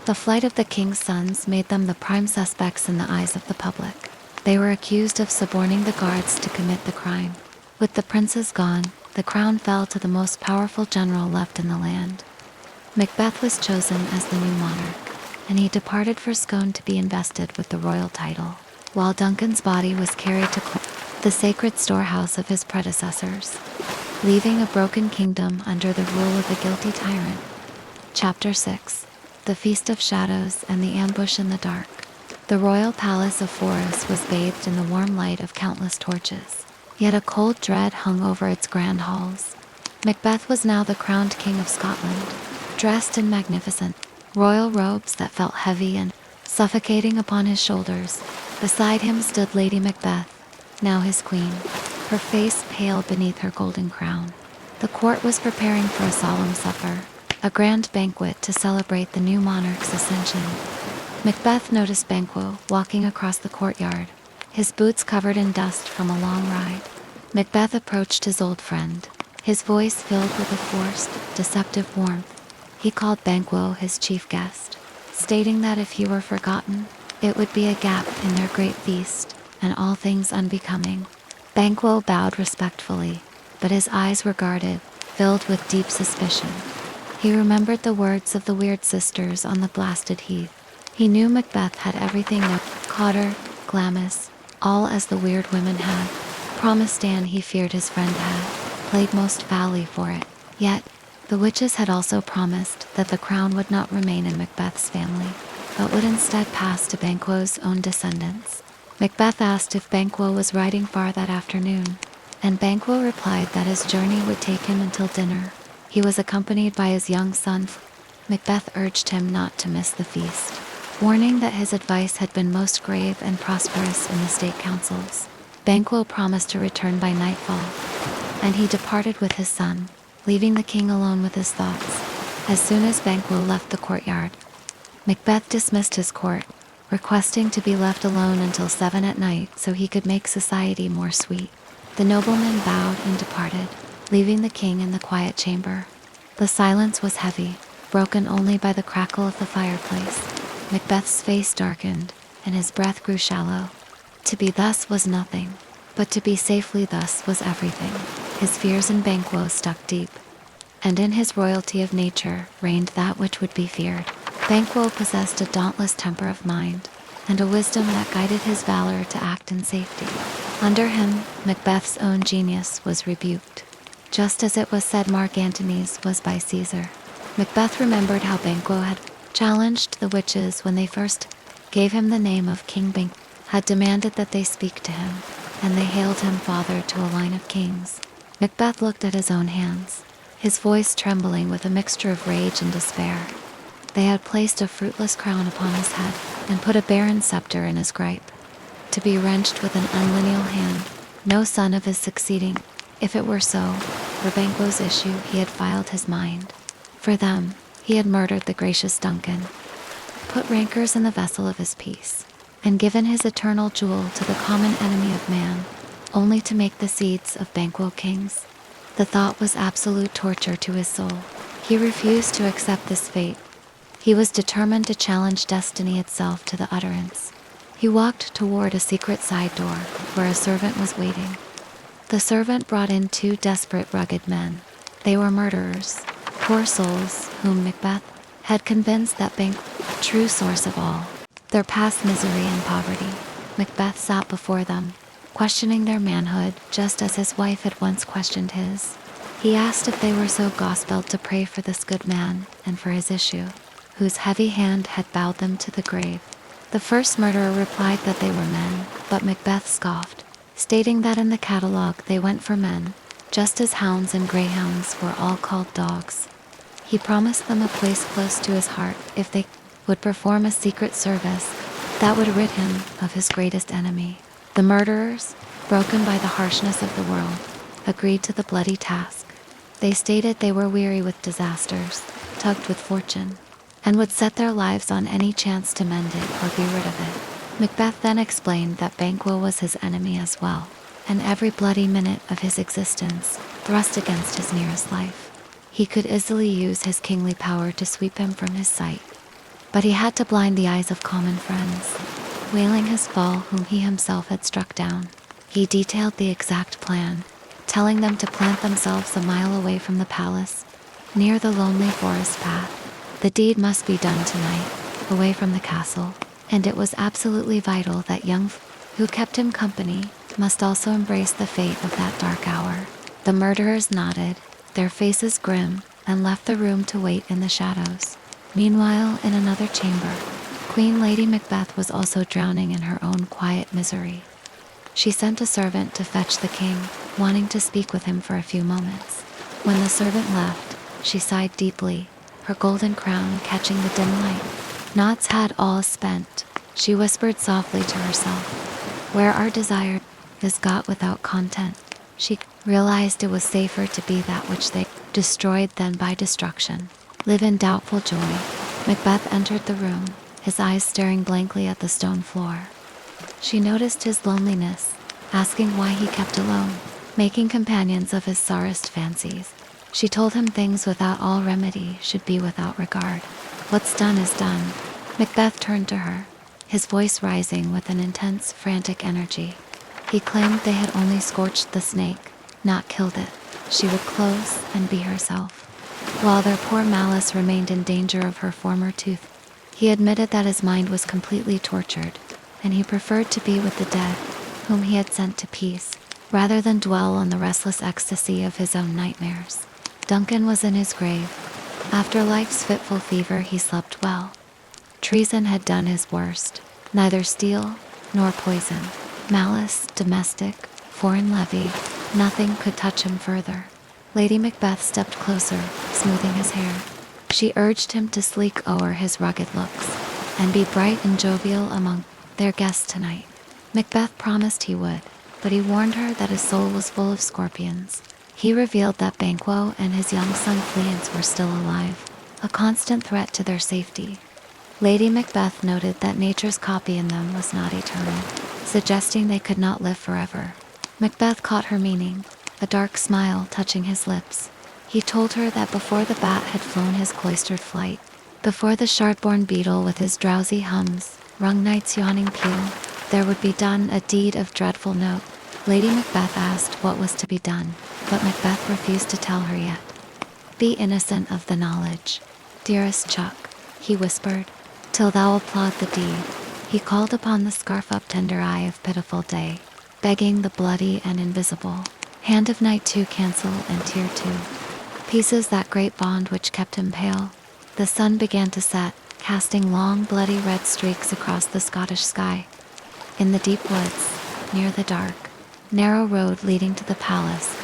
The flight of the king's sons made them the prime suspects in the eyes of the public. They were accused of suborning the guards to commit the crime. With the princes gone, the crown fell to the most powerful general left in the land. Macbeth was chosen as the new monarch, and he departed for Scone to be invested with the royal title, while Duncan's body was carried to the sacred storehouse of his predecessors, leaving a broken kingdom under the rule of a guilty tyrant. Chapter 6: The Feast of Shadows and the Ambush in the Dark. The royal palace of Forres was bathed in the warm light of countless torches, yet a cold dread hung over its grand halls. Macbeth was now the crowned king of Scotland, dressed in magnificent royal robes that felt heavy and suffocating upon his shoulders. Beside him stood Lady Macbeth, now his queen, her face pale beneath her golden crown. The court was preparing for a solemn supper, a grand banquet to celebrate the new monarch's ascension. Macbeth noticed Banquo walking across the courtyard, his boots covered in dust from a long ride. Macbeth approached his old friend, his voice filled with a forced, deceptive warmth. He called Banquo his chief guest, stating that if he were forgotten, it would be a gap in their great feast, and all things unbecoming. Banquo bowed respectfully, but his eyes were guarded, filled with deep suspicion. He remembered the words of the Weird Sisters on the blasted heath. He knew Macbeth had everything that Cotter, Glamis, all as the weird women had. Promised Dan he feared his friend had played most foully for it. Yet, the witches had also promised that the crown would not remain in Macbeth's family, but would instead pass to Banquo's own descendants. Macbeth asked if Banquo was riding far that afternoon, and Banquo replied that his journey would take him until dinner. He was accompanied by his young son. Macbeth urged him not to miss the feast, warning that his advice had been most grave and prosperous in the state councils. Banquo promised to return by nightfall, and he departed with his son, leaving the king alone with his thoughts. As soon as Banquo left the courtyard, Macbeth dismissed his court, requesting to be left alone until 7 at night so he could make society more sweet. The nobleman bowed and departed, leaving the king in the quiet chamber. The silence was heavy, broken only by the crackle of the fireplace. Macbeth's face darkened, and his breath grew shallow. To be thus was nothing, but to be safely thus was everything. His fears in Banquo stuck deep, and in his royalty of nature reigned that which would be feared. Banquo possessed a dauntless temper of mind, and a wisdom that guided his valor to act in safety. Under him, Macbeth's own genius was rebuked, just as it was said Mark Antony's was by Caesar. Macbeth remembered how Banquo had challenged the witches when they first gave him the name of King Banquo, had demanded that they speak to him, and they hailed him father to a line of kings. Macbeth looked at his own hands, his voice trembling with a mixture of rage and despair. They had placed a fruitless crown upon his head, and put a barren scepter in his gripe, to be wrenched with an unlineal hand, no son of his succeeding. If it were so, for Banquo's issue he had filed his mind. For them, he had murdered the gracious Duncan, put rancors in the vessel of his peace, and given his eternal jewel to the common enemy of man, only to make the seeds of Banquo kings. The thought was absolute torture to his soul. He refused to accept this fate. He was determined to challenge destiny itself to the utterance. He walked toward a secret side door, where a servant was waiting. The servant brought in 2 desperate, rugged men. They were murderers, poor souls, whom Macbeth had convinced that true source of all their past misery and poverty. Macbeth sat before them, questioning their manhood just as his wife had once questioned his. He asked if they were so gospelled to pray for this good man and for his issue, whose heavy hand had bowed them to the grave. The first murderer replied that they were men, but Macbeth scoffed, stating that in the catalogue they went for men, just as hounds and greyhounds were all called dogs. He promised them a place close to his heart if they would perform a secret service that would rid him of his greatest enemy. The murderers, broken by the harshness of the world, agreed to the bloody task. They stated they were weary with disasters, tugged with fortune, and would set their lives on any chance to mend it or be rid of it. Macbeth then explained that Banquo was his enemy as well, and every bloody minute of his existence thrust against his nearest life. He could easily use his kingly power to sweep him from his sight, but he had to blind the eyes of common friends, wailing his foe whom he himself had struck down. He detailed the exact plan, telling them to plant themselves a mile away from the palace, near the lonely forest path. The deed must be done tonight, away from the castle, and it was absolutely vital that young who kept him company must also embrace the fate of that dark hour. The murderers nodded, their faces grim, and left the room to wait in the shadows. Meanwhile, in another chamber, Queen Lady Macbeth was also drowning in her own quiet misery. She sent a servant to fetch the king, wanting to speak with him for a few moments. When the servant left, she sighed deeply, her golden crown catching the dim light. Knots had all spent, she whispered softly to herself. Where our desire is got without content. She realized it was safer to be that which they destroyed than by destruction. Live in doubtful joy. Macbeth entered the room, his eyes staring blankly at the stone floor. She noticed his loneliness, asking why he kept alone, making companions of his sorest fancies. She told him things without all remedy should be without regard. What's done is done. Macbeth turned to her, his voice rising with an intense, frantic energy. He claimed they had only scorched the snake, not killed it. She would close and be herself, while their poor Malice remained in danger of her former tooth. He admitted that his mind was completely tortured, and he preferred to be with the dead, whom he had sent to peace, rather than dwell on the restless ecstasy of his own nightmares. Duncan was in his grave. After life's fitful fever, he slept well. Treason had done his worst, neither steel nor poison. Malice, domestic, foreign levy, nothing could touch him further. Lady Macbeth stepped closer, smoothing his hair. She urged him to sleek o'er his rugged looks, and be bright and jovial among their guests tonight. Macbeth promised he would, but he warned her that his soul was full of scorpions. He revealed that Banquo and his young son Fleance were still alive, a constant threat to their safety. Lady Macbeth noted that nature's copy in them was not eternal, suggesting they could not live forever. Macbeth caught her meaning, a dark smile touching his lips. He told her that before the bat had flown his cloistered flight, before the sharp-born beetle with his drowsy hums rung night's yawning peal, there would be done a deed of dreadful note. Lady Macbeth asked what was to be done, but Macbeth refused to tell her yet. Be innocent of the knowledge, dearest Chuck, he whispered, till thou applaud the deed. He called upon the scarf-up tender eye of pitiful day, begging the bloody and invisible hand of night to cancel and tear to pieces that great bond which kept him pale. The sun began to set, casting long bloody red streaks across the Scottish sky. In the deep woods, near the dark, narrow road leading to the palace,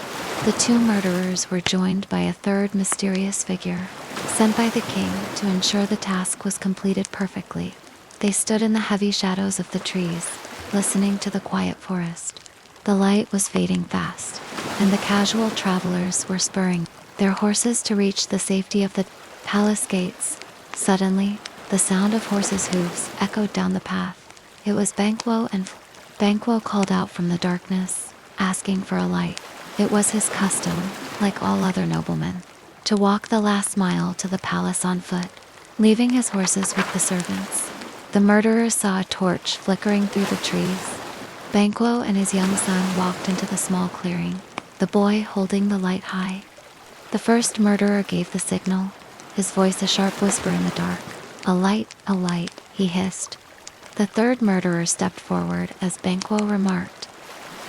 the two murderers were joined by a third mysterious figure, sent by the king to ensure the task was completed perfectly. They stood in the heavy shadows of the trees, listening to the quiet forest. The light was fading fast, and the casual travelers were spurring their horses to reach the safety of the palace gates. Suddenly, the sound of horses' hooves echoed down the path. It was Banquo, and Banquo called out from the darkness, asking for a light. It was his custom, like all other noblemen, to walk the last mile to the palace on foot, leaving his horses with the servants. The murderers saw a torch flickering through the trees. Banquo and his young son walked into the small clearing, the boy holding the light high. The first murderer gave the signal, his voice a sharp whisper in the dark. A light, he hissed. The third murderer stepped forward as Banquo remarked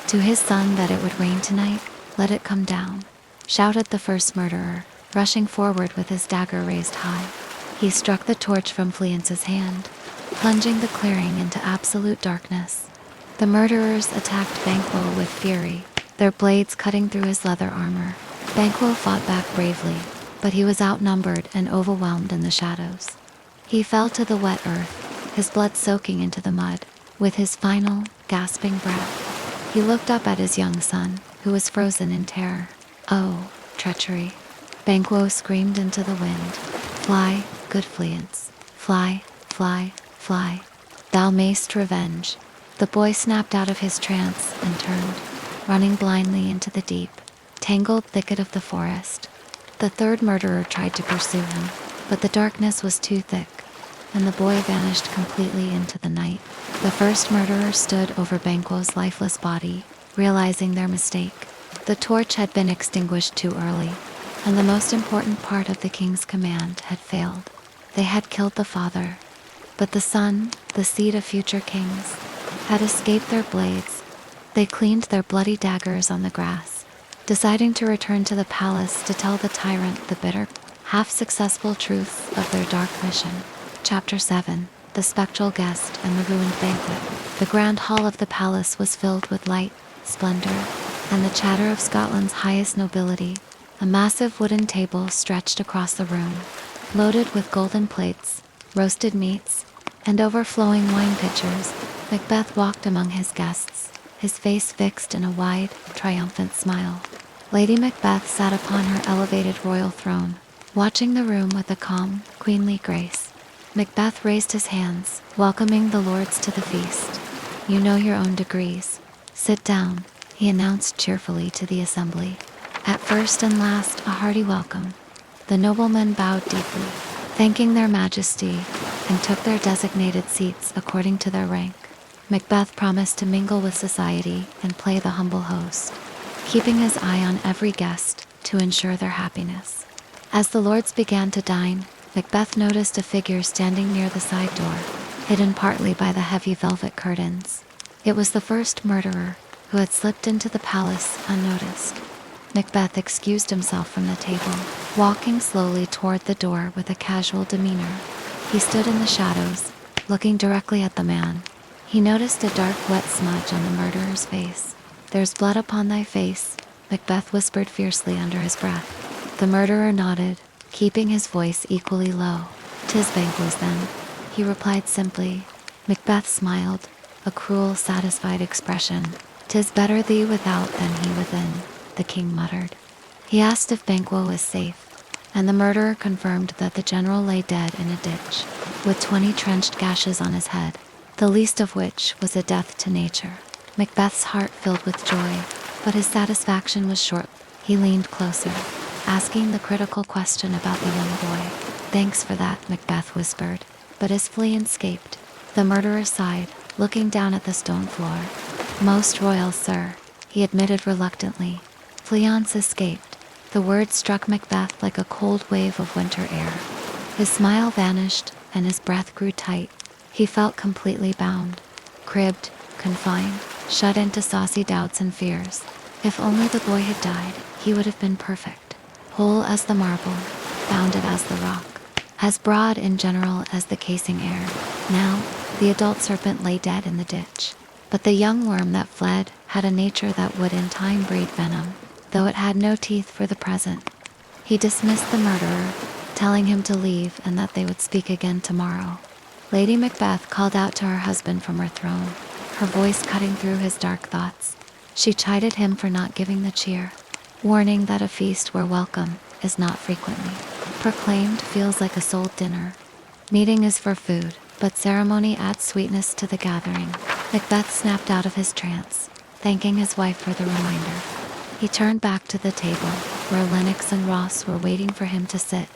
to his son that it would rain tonight. Let it come down, shouted the first murderer, rushing forward with his dagger raised high. He struck the torch from Fleance's hand, plunging the clearing into absolute darkness. The murderers attacked Banquo with fury, their blades cutting through his leather armor. Banquo fought back bravely, but he was outnumbered and overwhelmed in the shadows. He fell to the wet earth, his blood soaking into the mud. With his final, gasping breath, he looked up at his young son, who was frozen in terror. Oh, treachery! Banquo screamed into the wind. Fly, good fleance. Fly, fly, fly. Thou mayst revenge. The boy snapped out of his trance and turned, running blindly into the deep, tangled thicket of the forest. The third murderer tried to pursue him, but the darkness was too thick, and the boy vanished completely into the night. The first murderer stood over Banquo's lifeless body, realizing their mistake. The torch had been extinguished too early, and the most important part of the king's command had failed. They had killed the father, but the son, the seed of future kings, had escaped their blades. They cleaned their bloody daggers on the grass, deciding to return to the palace to tell the tyrant the bitter, half-successful truth of their dark mission. Chapter 7. The Spectral Guest and the Ruined Banquet. The grand hall of the palace was filled with light, splendor, and the chatter of Scotland's highest nobility. A massive wooden table stretched across the room, loaded with golden plates, roasted meats, and overflowing wine pitchers. Macbeth walked among his guests, his face fixed in a wide, triumphant smile. Lady Macbeth sat upon her elevated royal throne, watching the room with a calm, queenly grace. Macbeth raised his hands, welcoming the lords to the feast. "You know your own degrees. Sit down," he announced cheerfully to the assembly. At first and last, a hearty welcome. The noblemen bowed deeply, thanking their majesty, and took their designated seats according to their rank. Macbeth promised to mingle with society and play the humble host, keeping his eye on every guest to ensure their happiness. As the lords began to dine, Macbeth noticed a figure standing near the side door, hidden partly by the heavy velvet curtains. It was the first murderer, who had slipped into the palace unnoticed. Macbeth excused himself from the table, walking slowly toward the door with a casual demeanor. He stood in the shadows, looking directly at the man. He noticed a dark, wet smudge on the murderer's face. "There's blood upon thy face," Macbeth whispered fiercely under his breath. The murderer nodded, keeping his voice equally low. "'Tis Banquo's then," he replied simply. Macbeth smiled, a cruel, satisfied expression. "'Tis better thee without than he within," the king muttered. He asked if Banquo was safe, and the murderer confirmed that the general lay dead in a ditch, with 20 trenched gashes on his head, the least of which was a death to nature. Macbeth's heart filled with joy, but his satisfaction was short. He leaned closer, asking the critical question about the young boy. "Thanks for that," Macbeth whispered, but his flea escaped. The murderer sighed, looking down at the stone floor. "Most royal, sir," he admitted reluctantly. "Fleance escaped." The word struck Macbeth like a cold wave of winter air. His smile vanished, and his breath grew tight. He felt completely bound, cribbed, confined, shut into saucy doubts and fears. If only the boy had died, he would have been perfect. Whole as the marble, bounded as the rock, as broad in general as the casing air. Now, the adult serpent lay dead in the ditch, but the young worm that fled had a nature that would in time breed venom, though it had no teeth for the present. He dismissed the murderer, telling him to leave and that they would speak again tomorrow. Lady Macbeth called out to her husband from her throne, her voice cutting through his dark thoughts. She chided him for not giving the cheer, warning that a feast where welcome is not frequently proclaimed feels like a sold dinner. Meeting is for food, but ceremony adds sweetness to the gathering. Macbeth snapped out of his trance, thanking his wife for the reminder. He turned back to the table, where Lennox and Ross were waiting for him to sit.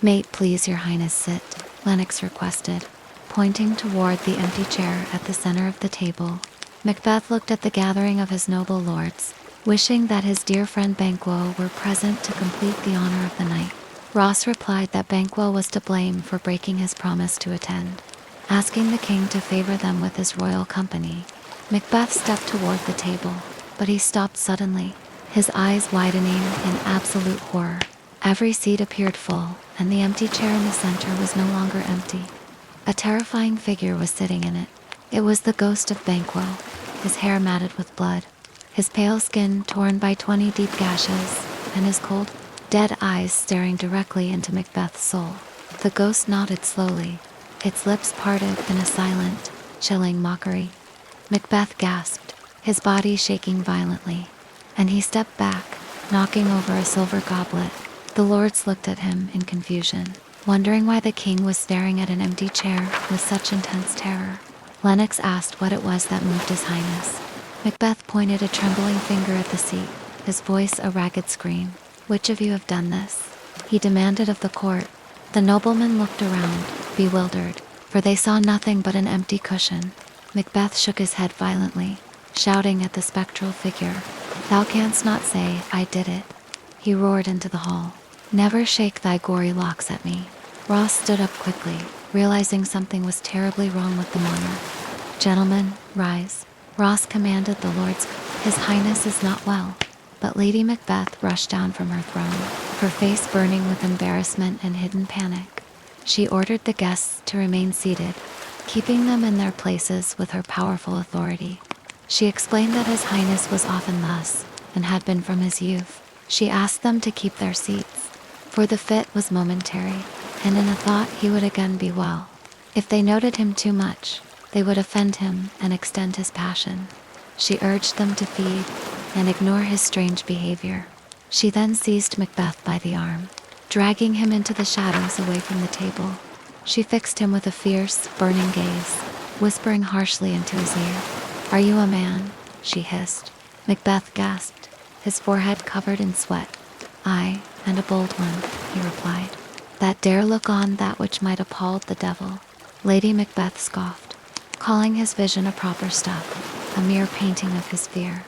"Mate, please, your highness, sit," Lennox requested, pointing toward the empty chair at the center of the table. Macbeth looked at the gathering of his noble lords, wishing that his dear friend Banquo were present to complete the honor of the night. Ross replied that Banquo was to blame for breaking his promise to attend, asking the king to favor them with his royal company. Macbeth stepped toward the table, but he stopped suddenly, his eyes widening in absolute horror. Every seat appeared full, and the empty chair in the center was no longer empty. A terrifying figure was sitting in it. It was the ghost of Banquo, his hair matted with blood, his pale skin torn by 20 deep gashes, and his cold, dead eyes staring directly into Macbeth's soul. The ghost nodded slowly, its lips parted in a silent, chilling mockery. Macbeth gasped, his body shaking violently, and he stepped back, knocking over a silver goblet. The lords looked at him in confusion. wondering why the king was staring at an empty chair with such intense terror. Lennox asked what it was that moved his highness. Macbeth pointed a trembling finger at the seat, his voice a ragged scream. "Which of you have done this?" he demanded of the court. The noblemen looked around, bewildered, for they saw nothing but an empty cushion. Macbeth shook his head violently, shouting at the spectral figure, "Thou canst not say, I did it." He roared into the hall, "Never shake thy gory locks at me." Ross stood up quickly, realizing something was terribly wrong with the monarch. "Gentlemen, rise," Ross commanded the lords. "His Highness is not well." But Lady Macbeth rushed down from her throne, her face burning with embarrassment and hidden panic. She ordered the guests to remain seated, keeping them in their places with her powerful authority. She explained that His Highness was often thus, and had been from his youth. She asked them to keep their seats, for the fit was momentary, and in a thought he would again be well. If they noted him too much, they would offend him and extend his passion. She urged them to feed and ignore his strange behavior. She then seized Macbeth by the arm, dragging him into the shadows away from the table. She fixed him with a fierce, burning gaze, whispering harshly into his ear. "Are you a man?" she hissed. Macbeth gasped, his forehead covered in sweat. "Aye, and a bold one," he replied, "that dare look on that which might appall the devil." Lady Macbeth scoffed, calling his vision a proper stuff, a mere painting of his fear.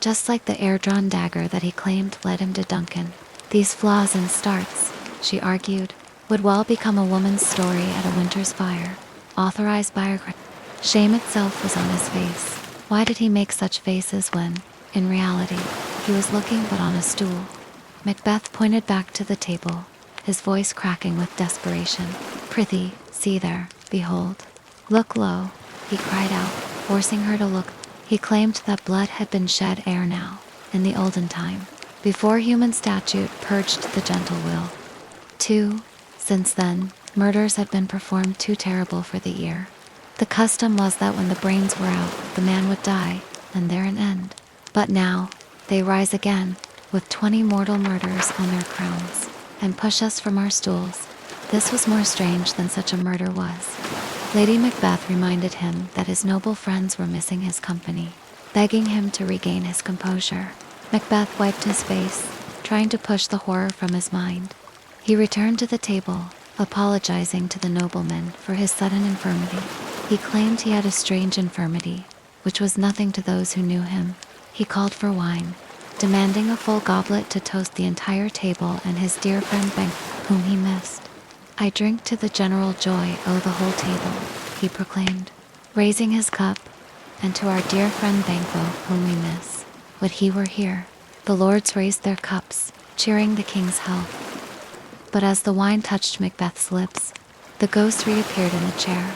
Just like the air-drawn dagger that he claimed led him to Duncan. These flaws and starts, she argued, would well become a woman's story at a winter's fire, authorized by her. Shame itself was on his face. Why did he make such faces when, in reality, he was looking but on a stool? Macbeth pointed back to the table, his voice cracking with desperation. "Prithee, see there, behold. Look low," he cried out, forcing her to look. He claimed that blood had been shed ere now, in the olden time, before human statute purged the gentle will. Since then, murders had been performed too terrible for the ear. The custom was that when the brains were out, the man would die, and there an end. But now, they rise again, with 20 mortal murders on their crowns, and push us from our stools. This was more strange than such a murder was. Lady Macbeth reminded him that his noble friends were missing his company, begging him to regain his composure. Macbeth wiped his face, trying to push the horror from his mind. He returned to the table, apologizing to the nobleman for his sudden infirmity. He claimed he had a strange infirmity, which was nothing to those who knew him. He called for wine, demanding a full goblet to toast the entire table and his dear friend Banquo, whom he missed. "I drink to the general joy o' the whole table," he proclaimed, raising his cup, "and to our dear friend Banquo, whom we miss. Would he were here." The lords raised their cups, cheering the king's health. But as the wine touched Macbeth's lips, the ghost reappeared in the chair,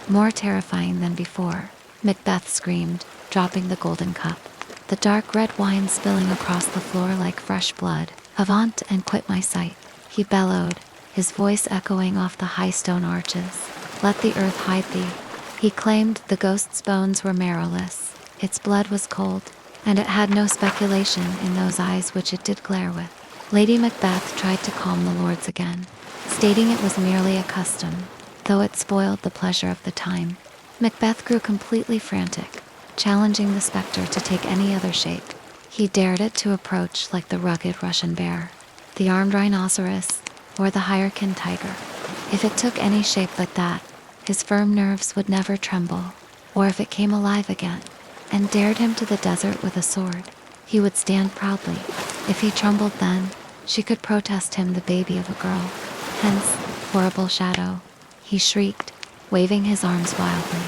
more terrifying than before. Macbeth screamed, dropping the golden cup, the dark red wine spilling across the floor like fresh blood. "Avaunt and quit my sight," he bellowed, his voice echoing off the high stone arches. "Let the earth hide thee." He claimed the ghost's bones were marrowless, its blood was cold, and it had no speculation in those eyes which it did glare with. Lady Macbeth tried to calm the lords again, stating it was merely a custom, though it spoiled the pleasure of the time. Macbeth grew completely frantic, challenging the specter to take any other shape. He dared it to approach like the rugged Russian bear, the armed rhinoceros, or the Hyrcan tiger. If it took any shape but that, his firm nerves would never tremble, or if it came alive again and dared him to the desert with a sword, he would stand proudly. If he trembled then, she could protest him the baby of a girl. Hence, horrible shadow, he shrieked, waving his arms wildly.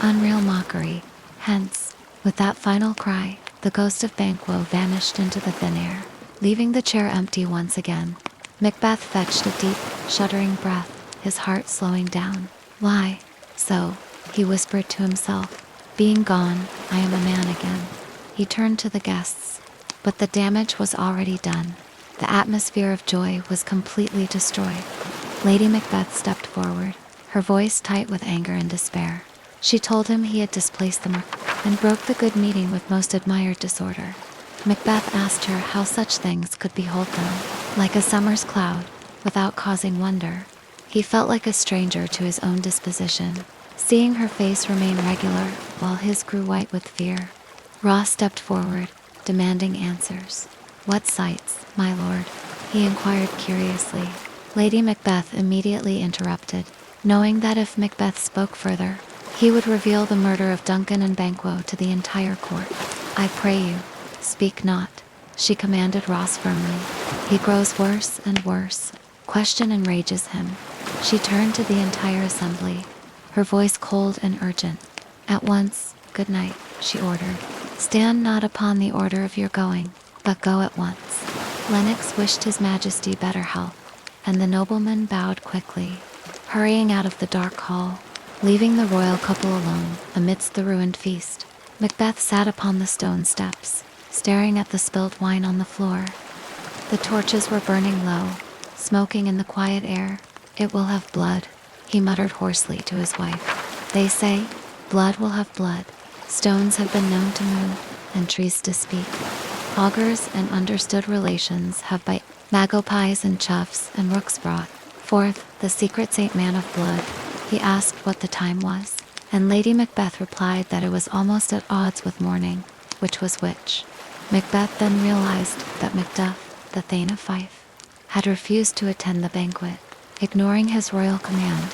Unreal mockery. Hence, with that final cry, the ghost of Banquo vanished into the thin air, leaving the chair empty once again. Macbeth fetched a deep, shuddering breath, his heart slowing down. "Why, so," he whispered to himself. "Being gone, I am a man again." He turned to the guests, but the damage was already done. The atmosphere of joy was completely destroyed. Lady Macbeth stepped forward, her voice tight with anger and despair. She told him he had displaced the mark and broke the good meeting with most admired disorder. Macbeth asked her how such things could behold them, like a summer's cloud, without causing wonder. He felt like a stranger to his own disposition, seeing her face remain regular while his grew white with fear. Ross stepped forward, demanding answers. "What sights, my lord?" he inquired curiously. Lady Macbeth immediately interrupted, knowing that if Macbeth spoke further, he would reveal the murder of Duncan and Banquo to the entire court. "I pray you, speak not," she commanded Ross firmly. "He grows worse and worse. Question enrages him." She turned to the entire assembly, her voice cold and urgent. "At once, good night," she ordered. "Stand not upon the order of your going, but go at once." Lennox wished His Majesty better health, and the nobleman bowed quickly, hurrying out of the dark hall, leaving the royal couple alone amidst the ruined feast. Macbeth sat upon the stone steps, staring at the spilled wine on the floor. The torches were burning low, smoking in the quiet air. "It will have blood," he muttered hoarsely to his wife. "They say, blood will have blood. Stones have been known to move, and trees to speak. Augurs and understood relations have by magpies and choughs and rooks brought forth the secret Saint Man of Blood." He asked what the time was, and Lady Macbeth replied that it was almost at odds with morning, which was which. Macbeth then realized that Macduff, the Thane of Fife, had refused to attend the banquet, ignoring his royal command.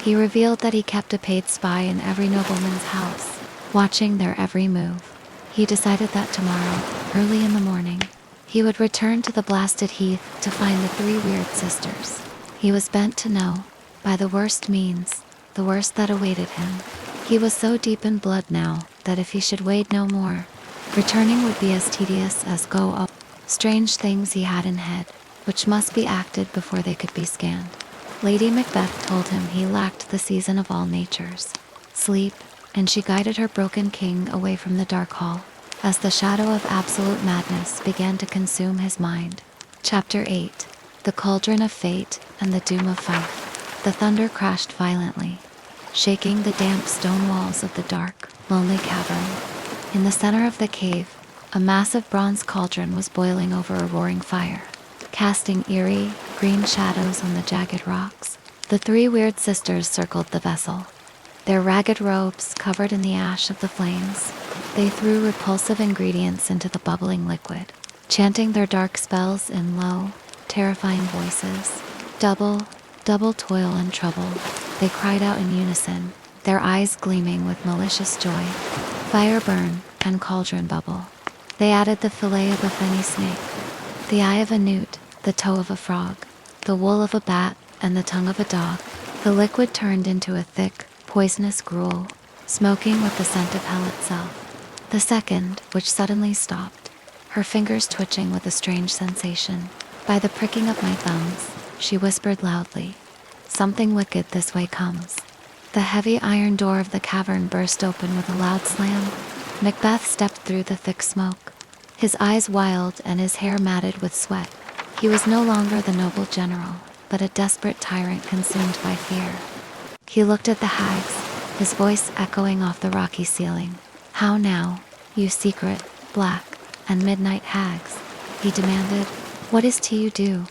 He revealed that he kept a paid spy in every nobleman's house, watching their every move. He decided that tomorrow, early in the morning, he would return to the blasted heath to find the three weird sisters. He was bent to know, by the worst means, the worst that awaited him. He was so deep in blood now that if he should wait no more, returning would be as tedious as go up. Strange things he had in head, which must be acted before they could be scanned. Lady Macbeth told him he lacked the season of all natures, sleep, and she guided her broken king away from the dark hall, as the shadow of absolute madness began to consume his mind. Chapter 8. The Cauldron of Fate and the Doom of Fife. The thunder crashed violently, shaking the damp stone walls of the dark, lonely cavern. In the center of the cave, a massive bronze cauldron was boiling over a roaring fire, casting eerie, green shadows on the jagged rocks. The three weird sisters circled the vessel, their ragged robes covered in the ash of the flames. They threw repulsive ingredients into the bubbling liquid, chanting their dark spells in low, terrifying voices. Double toil and trouble, they cried out in unison, their eyes gleaming with malicious joy. Fire burn and cauldron bubble. They added the fillet of a fenny snake, the eye of a newt, the toe of a frog, the wool of a bat, and the tongue of a dog. The liquid turned into a thick, poisonous gruel, smoking with the scent of hell itself. The second, which suddenly stopped, her fingers twitching with a strange sensation. "By the pricking of my thumbs," she whispered loudly, "something wicked this way comes." The heavy iron door of the cavern burst open with a loud slam. Macbeth stepped through the thick smoke, his eyes wild and his hair matted with sweat. He was no longer the noble general, but a desperate tyrant consumed by fear. He looked at the hags, his voice echoing off the rocky ceiling. "How now, you secret, black, and midnight hags?" he demanded. "What is to you due?"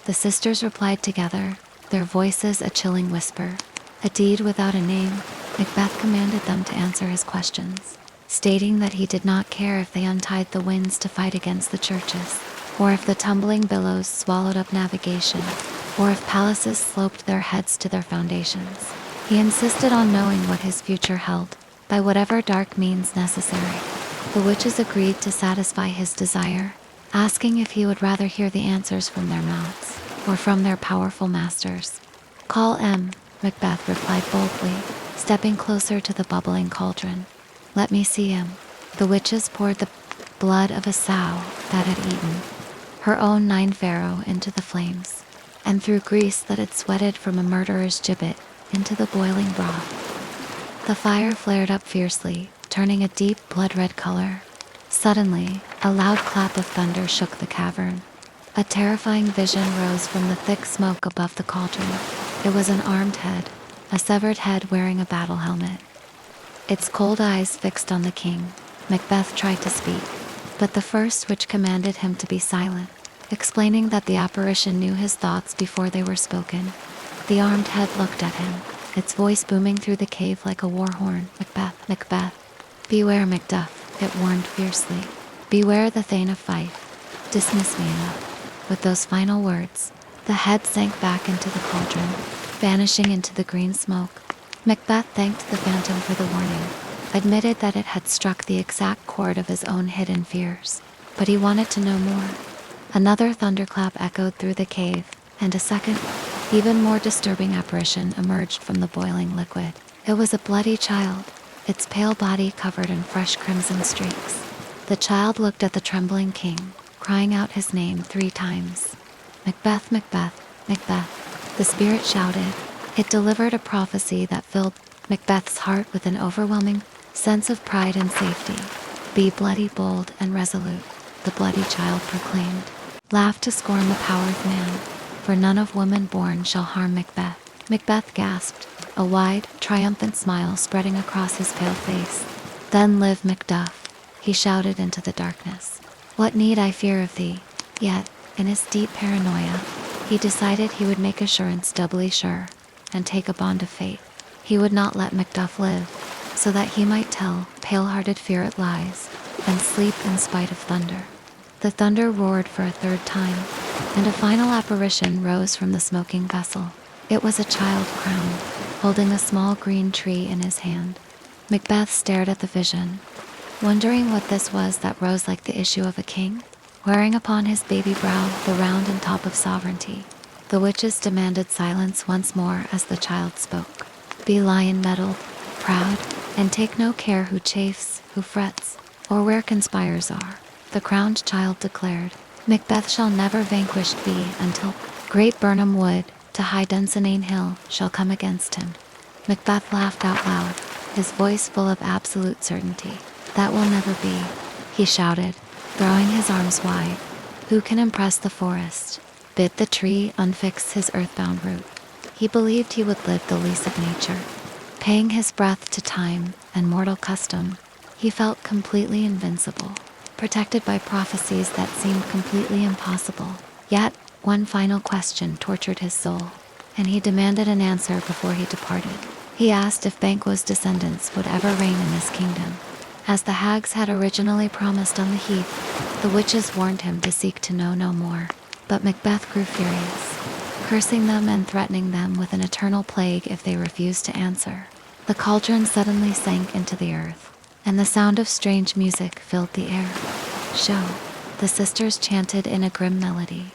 The sisters replied together, their voices a chilling whisper. A deed without a name. Macbeth commanded them to answer his questions, stating that he did not care if they untied the winds to fight against the churches, or if the tumbling billows swallowed up navigation, or if palaces sloped their heads to their foundations. He insisted on knowing what his future held, by whatever dark means necessary. The witches agreed to satisfy his desire, asking if he would rather hear the answers from their mouths, or from their powerful masters. "Call M," Macbeth replied boldly, stepping closer to the bubbling cauldron. "Let me see him." The witches poured the blood of a sow that had eaten her own 9 pharaoh into the flames, and threw grease that had sweated from a murderer's gibbet into the boiling broth. The fire flared up fiercely, turning a deep blood-red color. Suddenly, a loud clap of thunder shook the cavern. A terrifying vision rose from the thick smoke above the cauldron. It was an armed head, a severed head wearing a battle helmet. Its cold eyes fixed on the king. Macbeth tried to speak, but the first witch commanded him to be silent, explaining that the apparition knew his thoughts before they were spoken. The armed head looked at him, its voice booming through the cave like a war horn. Macbeth, Macbeth. Beware, Macduff, it warned fiercely. Beware the Thane of Fife. Dismiss me enough. With those final words, the head sank back into the cauldron, vanishing into the green smoke. Macbeth thanked the phantom for the warning, admitted that it had struck the exact chord of his own hidden fears. But he wanted to know more. Another thunderclap echoed through the cave, and a second, even more disturbing apparition emerged from the boiling liquid. It was a bloody child, its pale body covered in fresh crimson streaks. The child looked at the trembling king, crying out his name 3 times. Macbeth, Macbeth, Macbeth. The spirit shouted. It delivered a prophecy that filled Macbeth's heart with an overwhelming sense of pride and safety. Be bloody, bold, and resolute, the bloody child proclaimed. Laugh to scorn the power of man, for none of woman born shall harm Macbeth. Macbeth gasped, a wide, triumphant smile spreading across his pale face. Then live, Macduff, he shouted into the darkness. What need I fear of thee? Yet, in his deep paranoia, he decided he would make assurance doubly sure, and take a bond of faith. He would not let Macduff live, so that he might tell pale-hearted fear it lies, and sleep in spite of thunder. The thunder roared for a 3rd time, and a final apparition rose from the smoking vessel. It was a child crowned, holding a small green tree in his hand. Macbeth stared at the vision, wondering what this was that rose like the issue of a king, wearing upon his baby brow the round and top of sovereignty. The witches demanded silence once more as the child spoke. Be lion-mettled, proud, and take no care who chafes, who frets, or where conspires are, the crowned child declared. Macbeth shall never vanquish be until great Birnam Wood, to high Dunsinane Hill, shall come against him. Macbeth laughed out loud, his voice full of absolute certainty. That will never be, he shouted, throwing his arms wide. Who can impress the forest? Bid the tree unfix his earthbound root. He believed he would live the lease of nature. Paying his breath to time and mortal custom, he felt completely invincible, protected by prophecies that seemed completely impossible. Yet, one final question tortured his soul, and he demanded an answer before he departed. He asked if Banquo's descendants would ever reign in this kingdom. As the hags had originally promised on the heath, the witches warned him to seek to know no more. But Macbeth grew furious, cursing them and threatening them with an eternal plague if they refused to answer. The cauldron suddenly sank into the earth, and the sound of strange music filled the air. Show, the sisters chanted in a grim melody.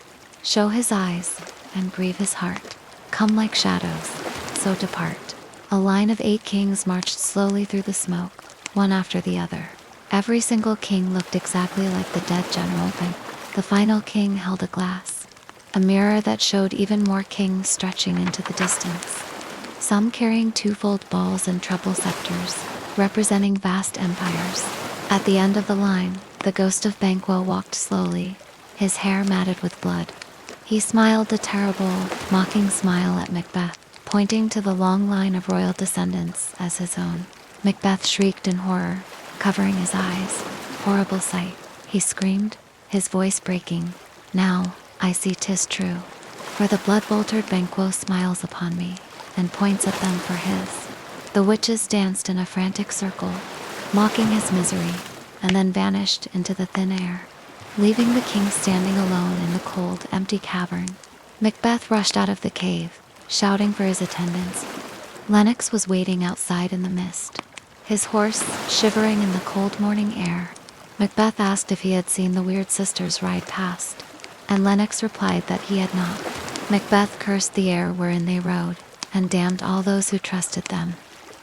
Show his eyes, and grieve his heart. Come like shadows, so depart. A line of 8 kings marched slowly through the smoke, one after the other. Every single king looked exactly like the dead general. The final king held a glass, a mirror that showed even more kings stretching into the distance. Some carrying 2-fold balls and treble scepters, representing vast empires. At the end of the line, the ghost of Banquo walked slowly, his hair matted with blood. He smiled a terrible, mocking smile at Macbeth, pointing to the long line of royal descendants as his own. Macbeth shrieked in horror, covering his eyes. Horrible sight, he screamed, his voice breaking. Now, I see 'tis true, for the blood-boltered Banquo smiles upon me, and points at them for his. The witches danced in a frantic circle, mocking his misery, and then vanished into the thin air, leaving the king standing alone in the cold, empty cavern. Macbeth rushed out of the cave, shouting for his attendants. Lennox was waiting outside in the mist, his horse shivering in the cold morning air. Macbeth asked if he had seen the weird sisters ride past, and Lennox replied that he had not. Macbeth cursed the air wherein they rode, and damned all those who trusted them.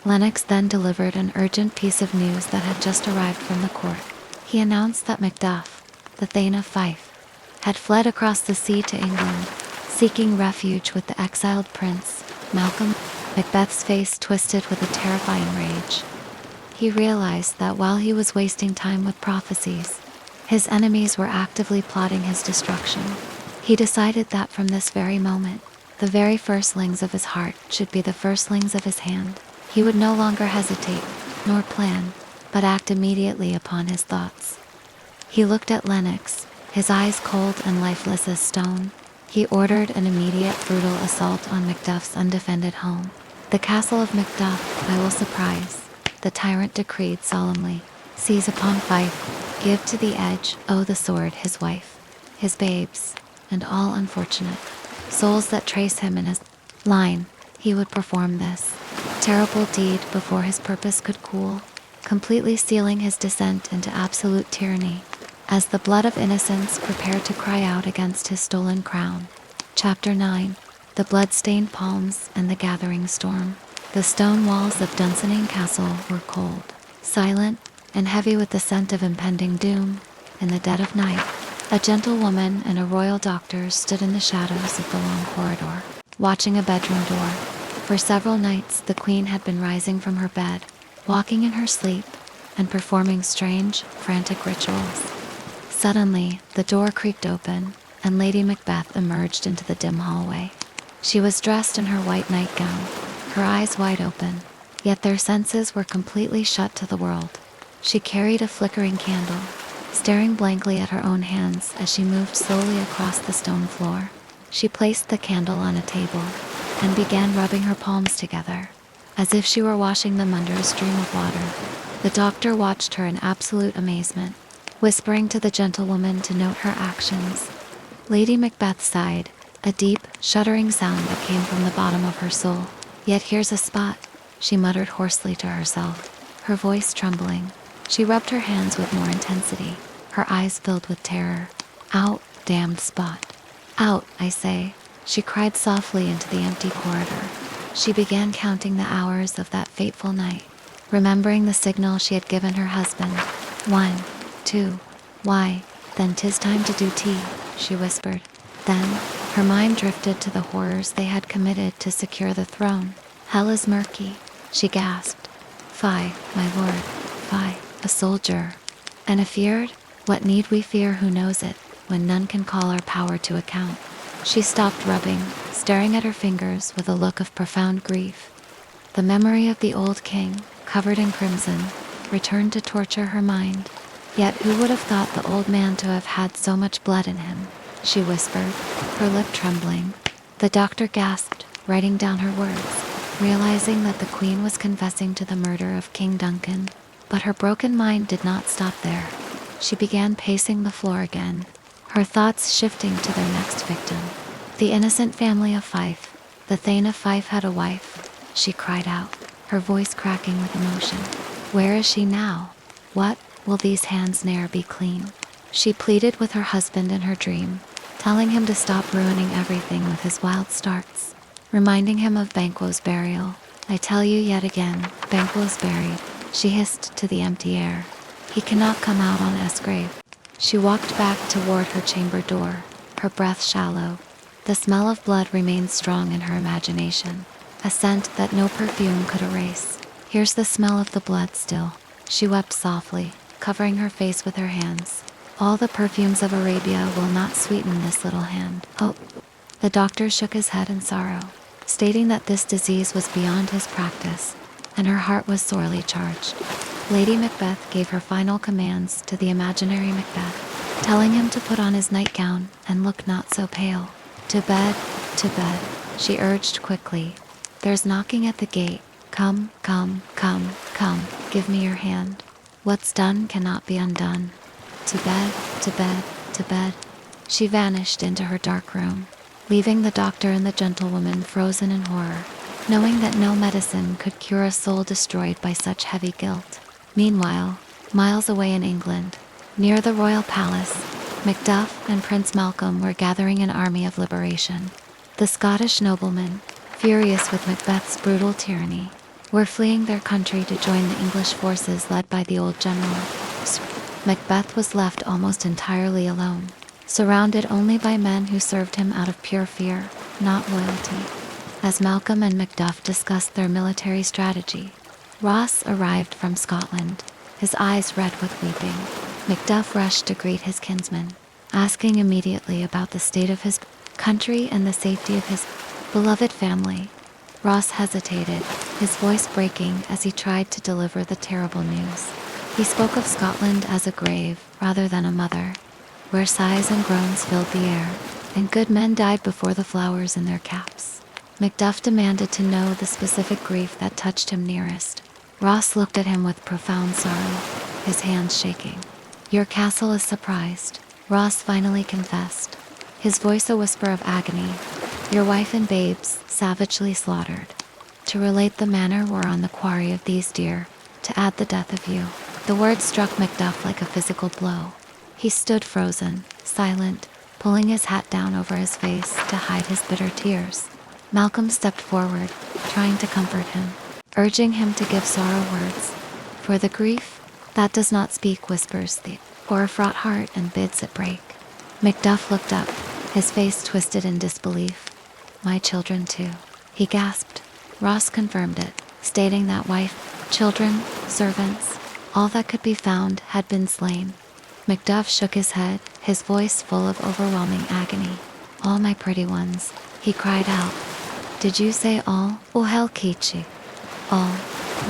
Lennox then delivered an urgent piece of news that had just arrived from the court. He announced that Macduff, the Thane of Fife, had fled across the sea to England, seeking refuge with the exiled prince, Malcolm. Macbeth's face twisted with a terrifying rage. He realized that while he was wasting time with prophecies, his enemies were actively plotting his destruction. He decided that from this very moment, the very firstlings of his heart should be the firstlings of his hand. He would no longer hesitate, nor plan, but act immediately upon his thoughts. He looked at Lennox, his eyes cold and lifeless as stone, He ordered an immediate brutal assault on Macduff's undefended home. "The castle of Macduff I will surprise," the tyrant decreed solemnly. "Seize upon Fife, give to the edge, the sword, his wife, his babes, and all unfortunate souls that trace him in his line." He would perform this terrible deed before his purpose could cool, completely sealing his descent into absolute tyranny, as the blood of innocents prepared to cry out against his stolen crown. Chapter 9. The blood-stained palms and the gathering storm. The stone walls of Dunsinane Castle were cold, silent, and heavy with the scent of impending doom. In the dead of night, a gentlewoman and a royal doctor stood in the shadows of the long corridor, watching a bedroom door. For several nights the queen had been rising from her bed, walking in her sleep, and performing strange, frantic rituals. Suddenly, the door creaked open, and Lady Macbeth emerged into the dim hallway. She was dressed in her white nightgown, her eyes wide open, yet their senses were completely shut to the world. She carried a flickering candle, staring blankly at her own hands as she moved slowly across the stone floor. She placed the candle on a table and began rubbing her palms together, as if she were washing them under a stream of water. The doctor watched her in absolute amazement, whispering to the gentlewoman to note her actions. Lady Macbeth sighed, a deep, shuddering sound that came from the bottom of her soul. "Yet here's a spot," she muttered hoarsely to herself, her voice trembling. She rubbed her hands with more intensity, her eyes filled with terror. "Out, damned spot. Out, I say," she cried softly into the empty corridor. She began counting the hours of that fateful night, remembering the signal she had given her husband. 1, 2, why, then 'tis time to do tea, she whispered. Then, her mind drifted to the horrors they had committed to secure the throne. "Hell is murky," she gasped. "Fie, my lord, fie, a soldier. And afeard? What need we fear who knows it, when none can call our power to account?" She stopped rubbing, staring at her fingers with a look of profound grief. The memory of the old king, covered in crimson, returned to torture her mind. "Yet who would have thought the old man to have had so much blood in him?" she whispered, her lip trembling. The doctor gasped, writing down her words, realizing that the queen was confessing to the murder of King Duncan. But her broken mind did not stop there. She began pacing the floor again, her thoughts shifting to their next victim. "The innocent family of Fife. The Thane of Fife had a wife," she cried out, her voice cracking with emotion. "Where is she now? What will these hands ne'er be clean?" She pleaded with her husband in her dream, telling him to stop ruining everything with his wild starts, reminding him of Banquo's burial. "I tell you yet again, Banquo's buried," she hissed to the empty air. "He cannot come out on Esgrave." She walked back toward her chamber door, her breath shallow. The smell of blood remained strong in her imagination, a scent that no perfume could erase. "Here's the smell of the blood still," she wept softly, covering her face with her hands. "All the perfumes of Arabia will not sweeten this little hand." "Oh." The doctor shook his head in sorrow, stating that this disease was beyond his practice, and her heart was sorely charged. Lady Macbeth gave her final commands to the imaginary Macbeth, telling him to put on his nightgown and look not so pale. To bed," she urged quickly. "There's knocking at the gate. Come, come, come, come, give me your hand. What's done cannot be undone. To bed, to bed, to bed." She vanished into her dark room, leaving the doctor and the gentlewoman frozen in horror, knowing that no medicine could cure a soul destroyed by such heavy guilt. Meanwhile, miles away in England, near the royal palace, Macduff and Prince Malcolm were gathering an army of liberation. The Scottish noblemen, furious with Macbeth's brutal tyranny, were fleeing their country to join the English forces led by the old general. Macbeth was left almost entirely alone, surrounded only by men who served him out of pure fear, not loyalty. As Malcolm and Macduff discussed their military strategy, Ross arrived from Scotland, his eyes red with weeping. Macduff rushed to greet his kinsman, asking immediately about the state of his country and the safety of his beloved family. Ross hesitated, his voice breaking as he tried to deliver the terrible news. He spoke of Scotland as a grave rather than a mother. where sighs and groans filled the air, and good men died before the flowers in their caps. Macduff demanded to know the specific grief that touched him nearest. Ross looked at him with profound sorrow, his hands shaking. "Your castle is surprised," Ross finally confessed, his voice a whisper of agony. "Your wife and babes savagely slaughtered. To relate the manner we're on the quarry of these deer, to add the death of you." The words struck Macduff like a physical blow. He stood frozen, silent, pulling his hat down over his face to hide his bitter tears. Malcolm stepped forward, trying to comfort him, urging him to give sorrow words. "For the grief that does not speak whispers thee, or a fraught heart and bids it break." Macduff looked up, his face twisted in disbelief. "My children too," he gasped. Ross confirmed it, stating that wife, children, servants, all that could be found had been slain. Macduff shook his head, his voice full of overwhelming agony. "All my pretty ones," he cried out. "Did you say all? Oh hell Kichi. All.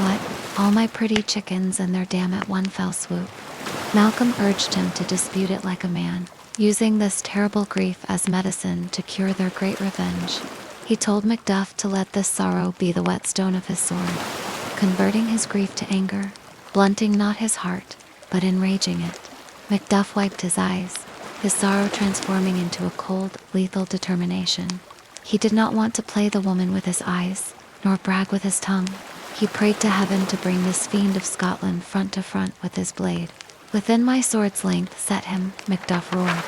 What? All my pretty chickens and their dam at one fell swoop." Malcolm urged him to dispute it like a man, using this terrible grief as medicine to cure their great revenge. He told Macduff to let this sorrow be the whetstone of his sword, converting his grief to anger, blunting not his heart, but enraging it. Macduff wiped his eyes, his sorrow transforming into a cold, lethal determination. He did not want to play the woman with his eyes, nor brag with his tongue. He prayed to heaven to bring this fiend of Scotland front to front with his blade. "Within my sword's length set him," Macduff roared,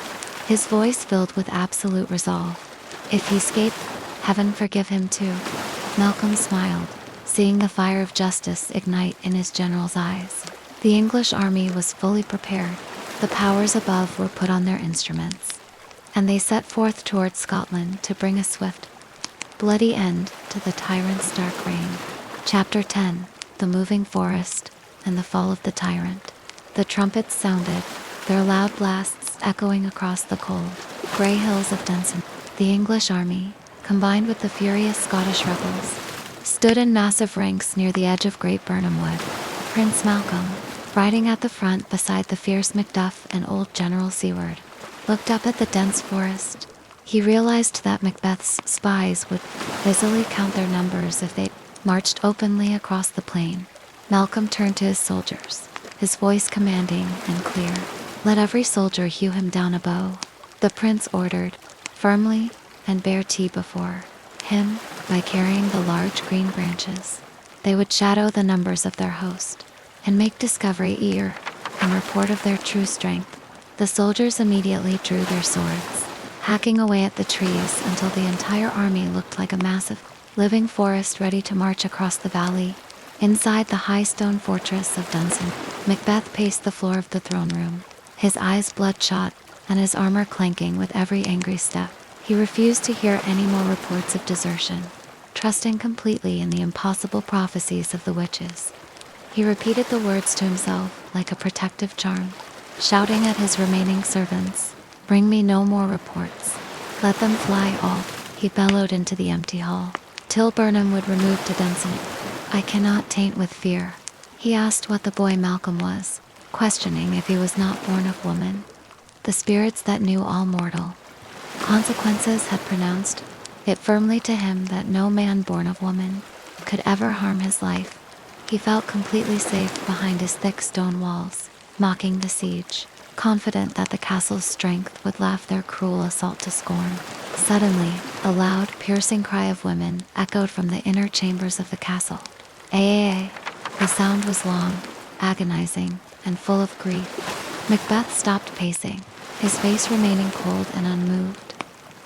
his voice filled with absolute resolve. "If he escape, heaven forgive him too." Malcolm smiled, seeing the fire of justice ignite in his general's eyes. The English army was fully prepared. The powers above were put on their instruments, and they set forth towards Scotland to bring a swift, bloody end to the tyrant's dark reign. Chapter 10: The Moving Forest and the Fall of the Tyrant. The trumpets sounded, their loud blasts echoing across the cold, grey hills of Dunsinane. The English army, combined with the furious Scottish rebels, stood in massive ranks near the edge of Great Burnham Wood. Prince Malcolm, riding at the front beside the fierce Macduff and old General Seward, looked up at the dense forest. He realized that Macbeth's spies would busily count their numbers if they marched openly across the plain. Malcolm turned to his soldiers, his voice commanding and clear. "Let every soldier hew him down a bow," the prince ordered, firmly, "and bear tea before him by carrying the large green branches. They would shadow the numbers of their host, and make discovery ear and report of their true strength." The soldiers immediately drew their swords, hacking away at the trees until the entire army looked like a massive, living forest ready to march across the valley. Inside the high stone fortress of Dunsinane, Macbeth paced the floor of the throne room, his eyes bloodshot and his armor clanking with every angry step. He refused to hear any more reports of desertion, trusting completely in the impossible prophecies of the witches. He repeated the words to himself like a protective charm, shouting at his remaining servants, "Bring me no more reports. Let them fly all," he bellowed into the empty hall, "till Burnham would remove to Dunsinane. I cannot taint with fear." He asked what the boy Malcolm was, questioning if he was not born of woman. The spirits that knew all mortal consequences had pronounced it firmly to him that no man born of woman could ever harm his life. He felt completely safe behind his thick stone walls, mocking the siege, confident that the castle's strength would laugh their cruel assault to scorn. Suddenly, a loud, piercing cry of women echoed from the inner chambers of the castle. "Aye!" The sound was long, agonizing, and full of grief. Macbeth stopped pacing, his face remaining cold and unmoved.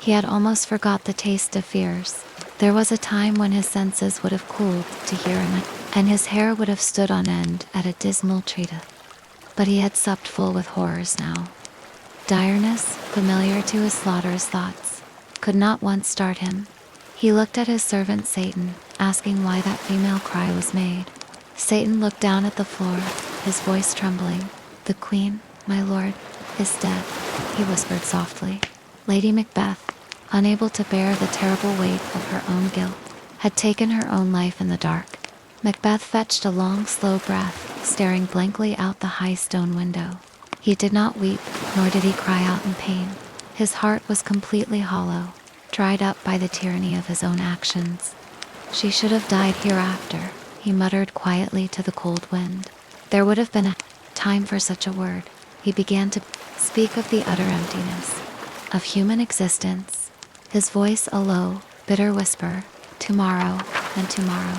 He had almost forgot the taste of fears. There was a time when his senses would have cooled to hear it, and his hair would have stood on end at a dismal treatise. But he had supped full with horrors now. Direness, familiar to his slaughterous thoughts, could not once start him. He looked at his servant Satan, asking why that female cry was made. Satan looked down at the floor, his voice trembling. "The queen, my lord, is dead," he whispered softly. Lady Macbeth, unable to bear the terrible weight of her own guilt, had taken her own life in the dark. Macbeth fetched a long, slow breath, staring blankly out the high stone window. He did not weep, nor did he cry out in pain. His heart was completely hollow, dried up by the tyranny of his own actions. She should have died hereafter, he muttered quietly to the cold wind. There would have been a time for such a word. He began to speak of the utter emptiness of human existence, his voice a low, bitter whisper. Tomorrow, and tomorrow,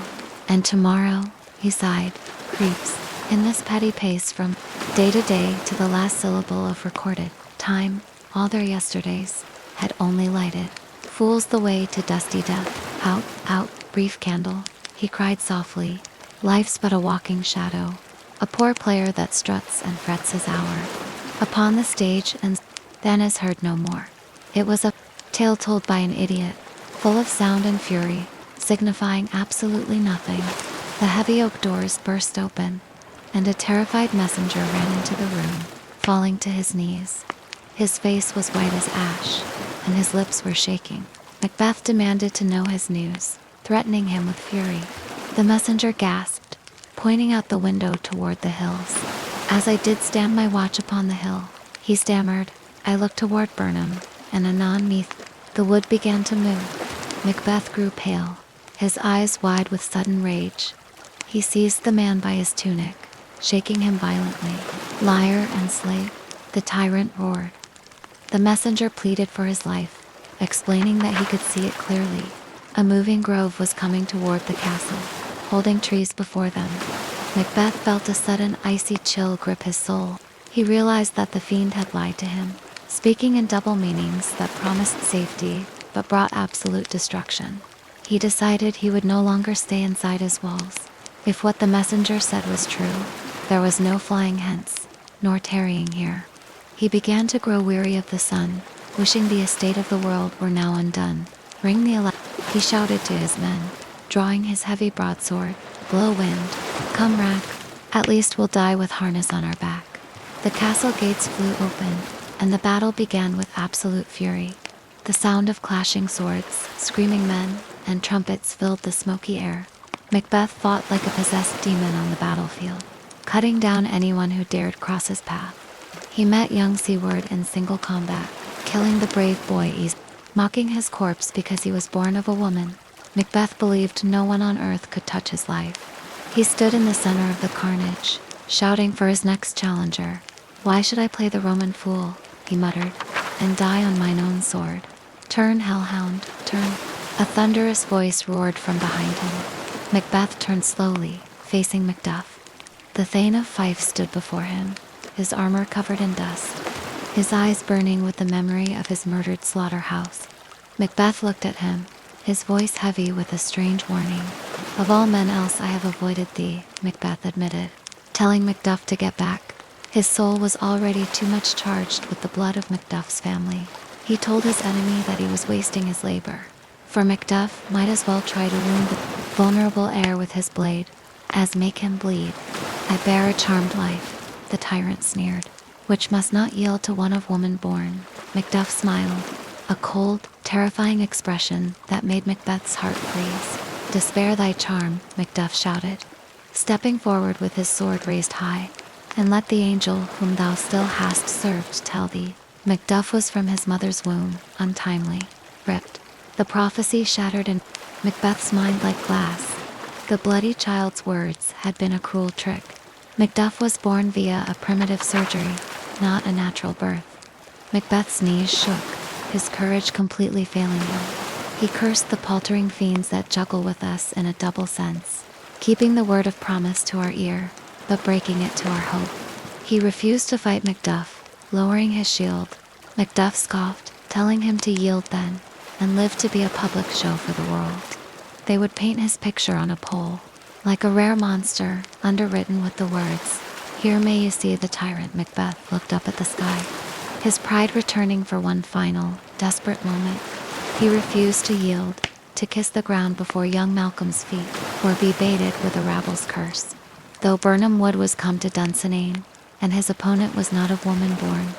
and tomorrow, he sighed, creeps in this petty pace from day to day to the last syllable of recorded time. All their yesterdays had only lighted fools the way to dusty death. Out, out, brief candle, he cried softly. Life's but a walking shadow, a poor player that struts and frets his hour upon the stage and then is heard no more. It was a tale told by an idiot, full of sound and fury, signifying absolutely nothing. The heavy oak doors burst open, and a terrified messenger ran into the room, falling to his knees. His face was white as ash, and his lips were shaking. Macbeth demanded to know his news, threatening him with fury. The messenger gasped, pointing out the window toward the hills. As I did stand my watch upon the hill, he stammered, I looked toward Burnham, and anon neath the wood began to move. Macbeth grew pale, his eyes wide with sudden rage. He seized the man by his tunic, shaking him violently. Liar and slave, the tyrant roared. The messenger pleaded for his life, explaining that he could see it clearly. A moving grove was coming toward the castle, holding trees before them. Macbeth felt a sudden icy chill grip his soul. He realized that the fiend had lied to him, speaking in double meanings that promised safety but brought absolute destruction. He decided he would no longer stay inside his walls. If what the messenger said was true, there was no flying hence, nor tarrying here. He began to grow weary of the sun, wishing the estate of the world were now undone. Ring the he shouted to his men, drawing his heavy broadsword. Blow wind, come rack, at least we'll die with harness on our back. The castle gates flew open, and the battle began with absolute fury. The sound of clashing swords, screaming men, and trumpets filled the smoky air. Macbeth fought like a possessed demon on the battlefield, cutting down anyone who dared cross his path. He met young Seward in single combat, killing the brave boy easily, mocking his corpse because he was born of a woman. Macbeth believed no one on earth could touch his life. He stood in the center of the carnage, shouting for his next challenger. Why should I play the Roman fool, he muttered, and die on mine own sword? Turn, hellhound, turn. A thunderous voice roared from behind him. Macbeth turned slowly, facing Macduff. The Thane of Fife stood before him, his armor covered in dust, his eyes burning with the memory of his murdered slaughterhouse. Macbeth looked at him, his voice heavy with a strange warning. Of all men else I have avoided thee, Macbeth admitted, telling Macduff to get back. His soul was already too much charged with the blood of Macduff's family. He told his enemy that he was wasting his labor, for Macduff might as well try to wound the vulnerable heir with his blade as make him bleed. I bear a charmed life, the tyrant sneered, which must not yield to one of woman born. Macduff smiled, a cold, terrifying expression that made Macbeth's heart freeze. Despair thy charm, Macduff shouted, stepping forward with his sword raised high, and let the angel whom thou still hast served tell thee. Macduff was from his mother's womb, untimely, ripped. The prophecy shattered in Macbeth's mind like glass. The bloody child's words had been a cruel trick. Macduff was born via a primitive surgery, not a natural birth. Macbeth's knees shook, his courage completely failing him. He cursed the paltering fiends that juggle with us in a double sense, keeping the word of promise to our ear, but breaking it to our hope. He refused to fight Macduff, lowering his shield. Macduff scoffed, telling him to yield then, and live to be a public show for the world. They would paint his picture on a pole, like a rare monster, underwritten with the words, "Here may you see the tyrant." Macbeth looked up at the sky, his pride returning for one final, desperate moment. He refused to yield, to kiss the ground before young Malcolm's feet, or be baited with a rabble's curse. Though Burnham Wood was come to Dunsinane, and his opponent was not of woman born,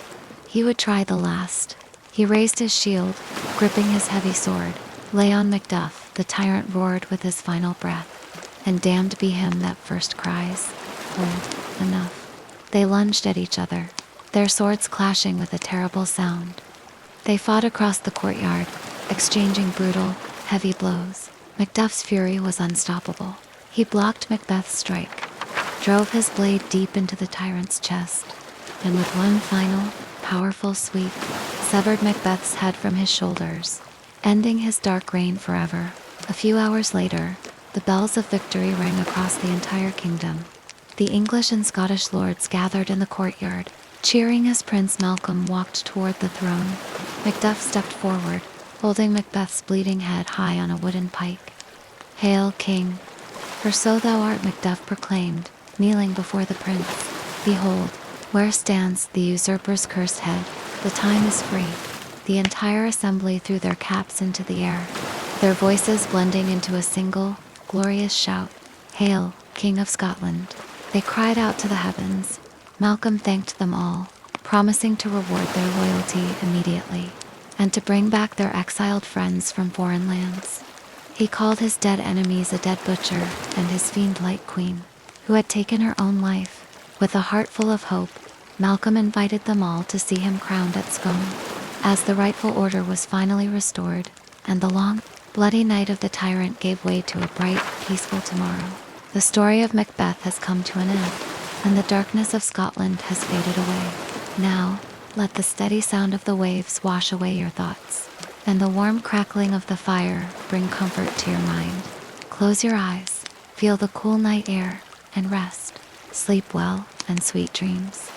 he would try the last. He raised his shield, gripping his heavy sword. Lay on Macduff, the tyrant roared with his final breath, and damned be him that first cries, "Hold, enough." They lunged at each other, their swords clashing with a terrible sound. They fought across the courtyard, exchanging brutal, heavy blows. Macduff's fury was unstoppable. He blocked Macbeth's strike, drove his blade deep into the tyrant's chest, and with one final, powerful sweep, severed Macbeth's head from his shoulders, ending his dark reign forever. A few hours later, the bells of victory rang across the entire kingdom. The English and Scottish lords gathered in the courtyard, cheering as Prince Malcolm walked toward the throne. Macduff stepped forward, holding Macbeth's bleeding head high on a wooden pike. "Hail, King! For so thou art," Macduff proclaimed, kneeling before the prince. "Behold, where stands the usurper's cursed head. The time is free." The entire assembly threw their caps into the air, their voices blending into a single, glorious shout. "Hail, King of Scotland!" They cried out to the heavens. Malcolm thanked them all, promising to reward their loyalty immediately, and to bring back their exiled friends from foreign lands. He called his dead enemies a dead butcher and his fiend-like queen, who had taken her own life. With a heart full of hope, Malcolm invited them all to see him crowned at Scone. As the rightful order was finally restored, and the long, bloody night of the tyrant gave way to a bright, peaceful tomorrow, the story of Macbeth has come to an end, and the darkness of Scotland has faded away. Now, let the steady sound of the waves wash away your thoughts, and the warm crackling of the fire bring comfort to your mind. Close your eyes, feel the cool night air, and rest. Sleep well, and sweet dreams.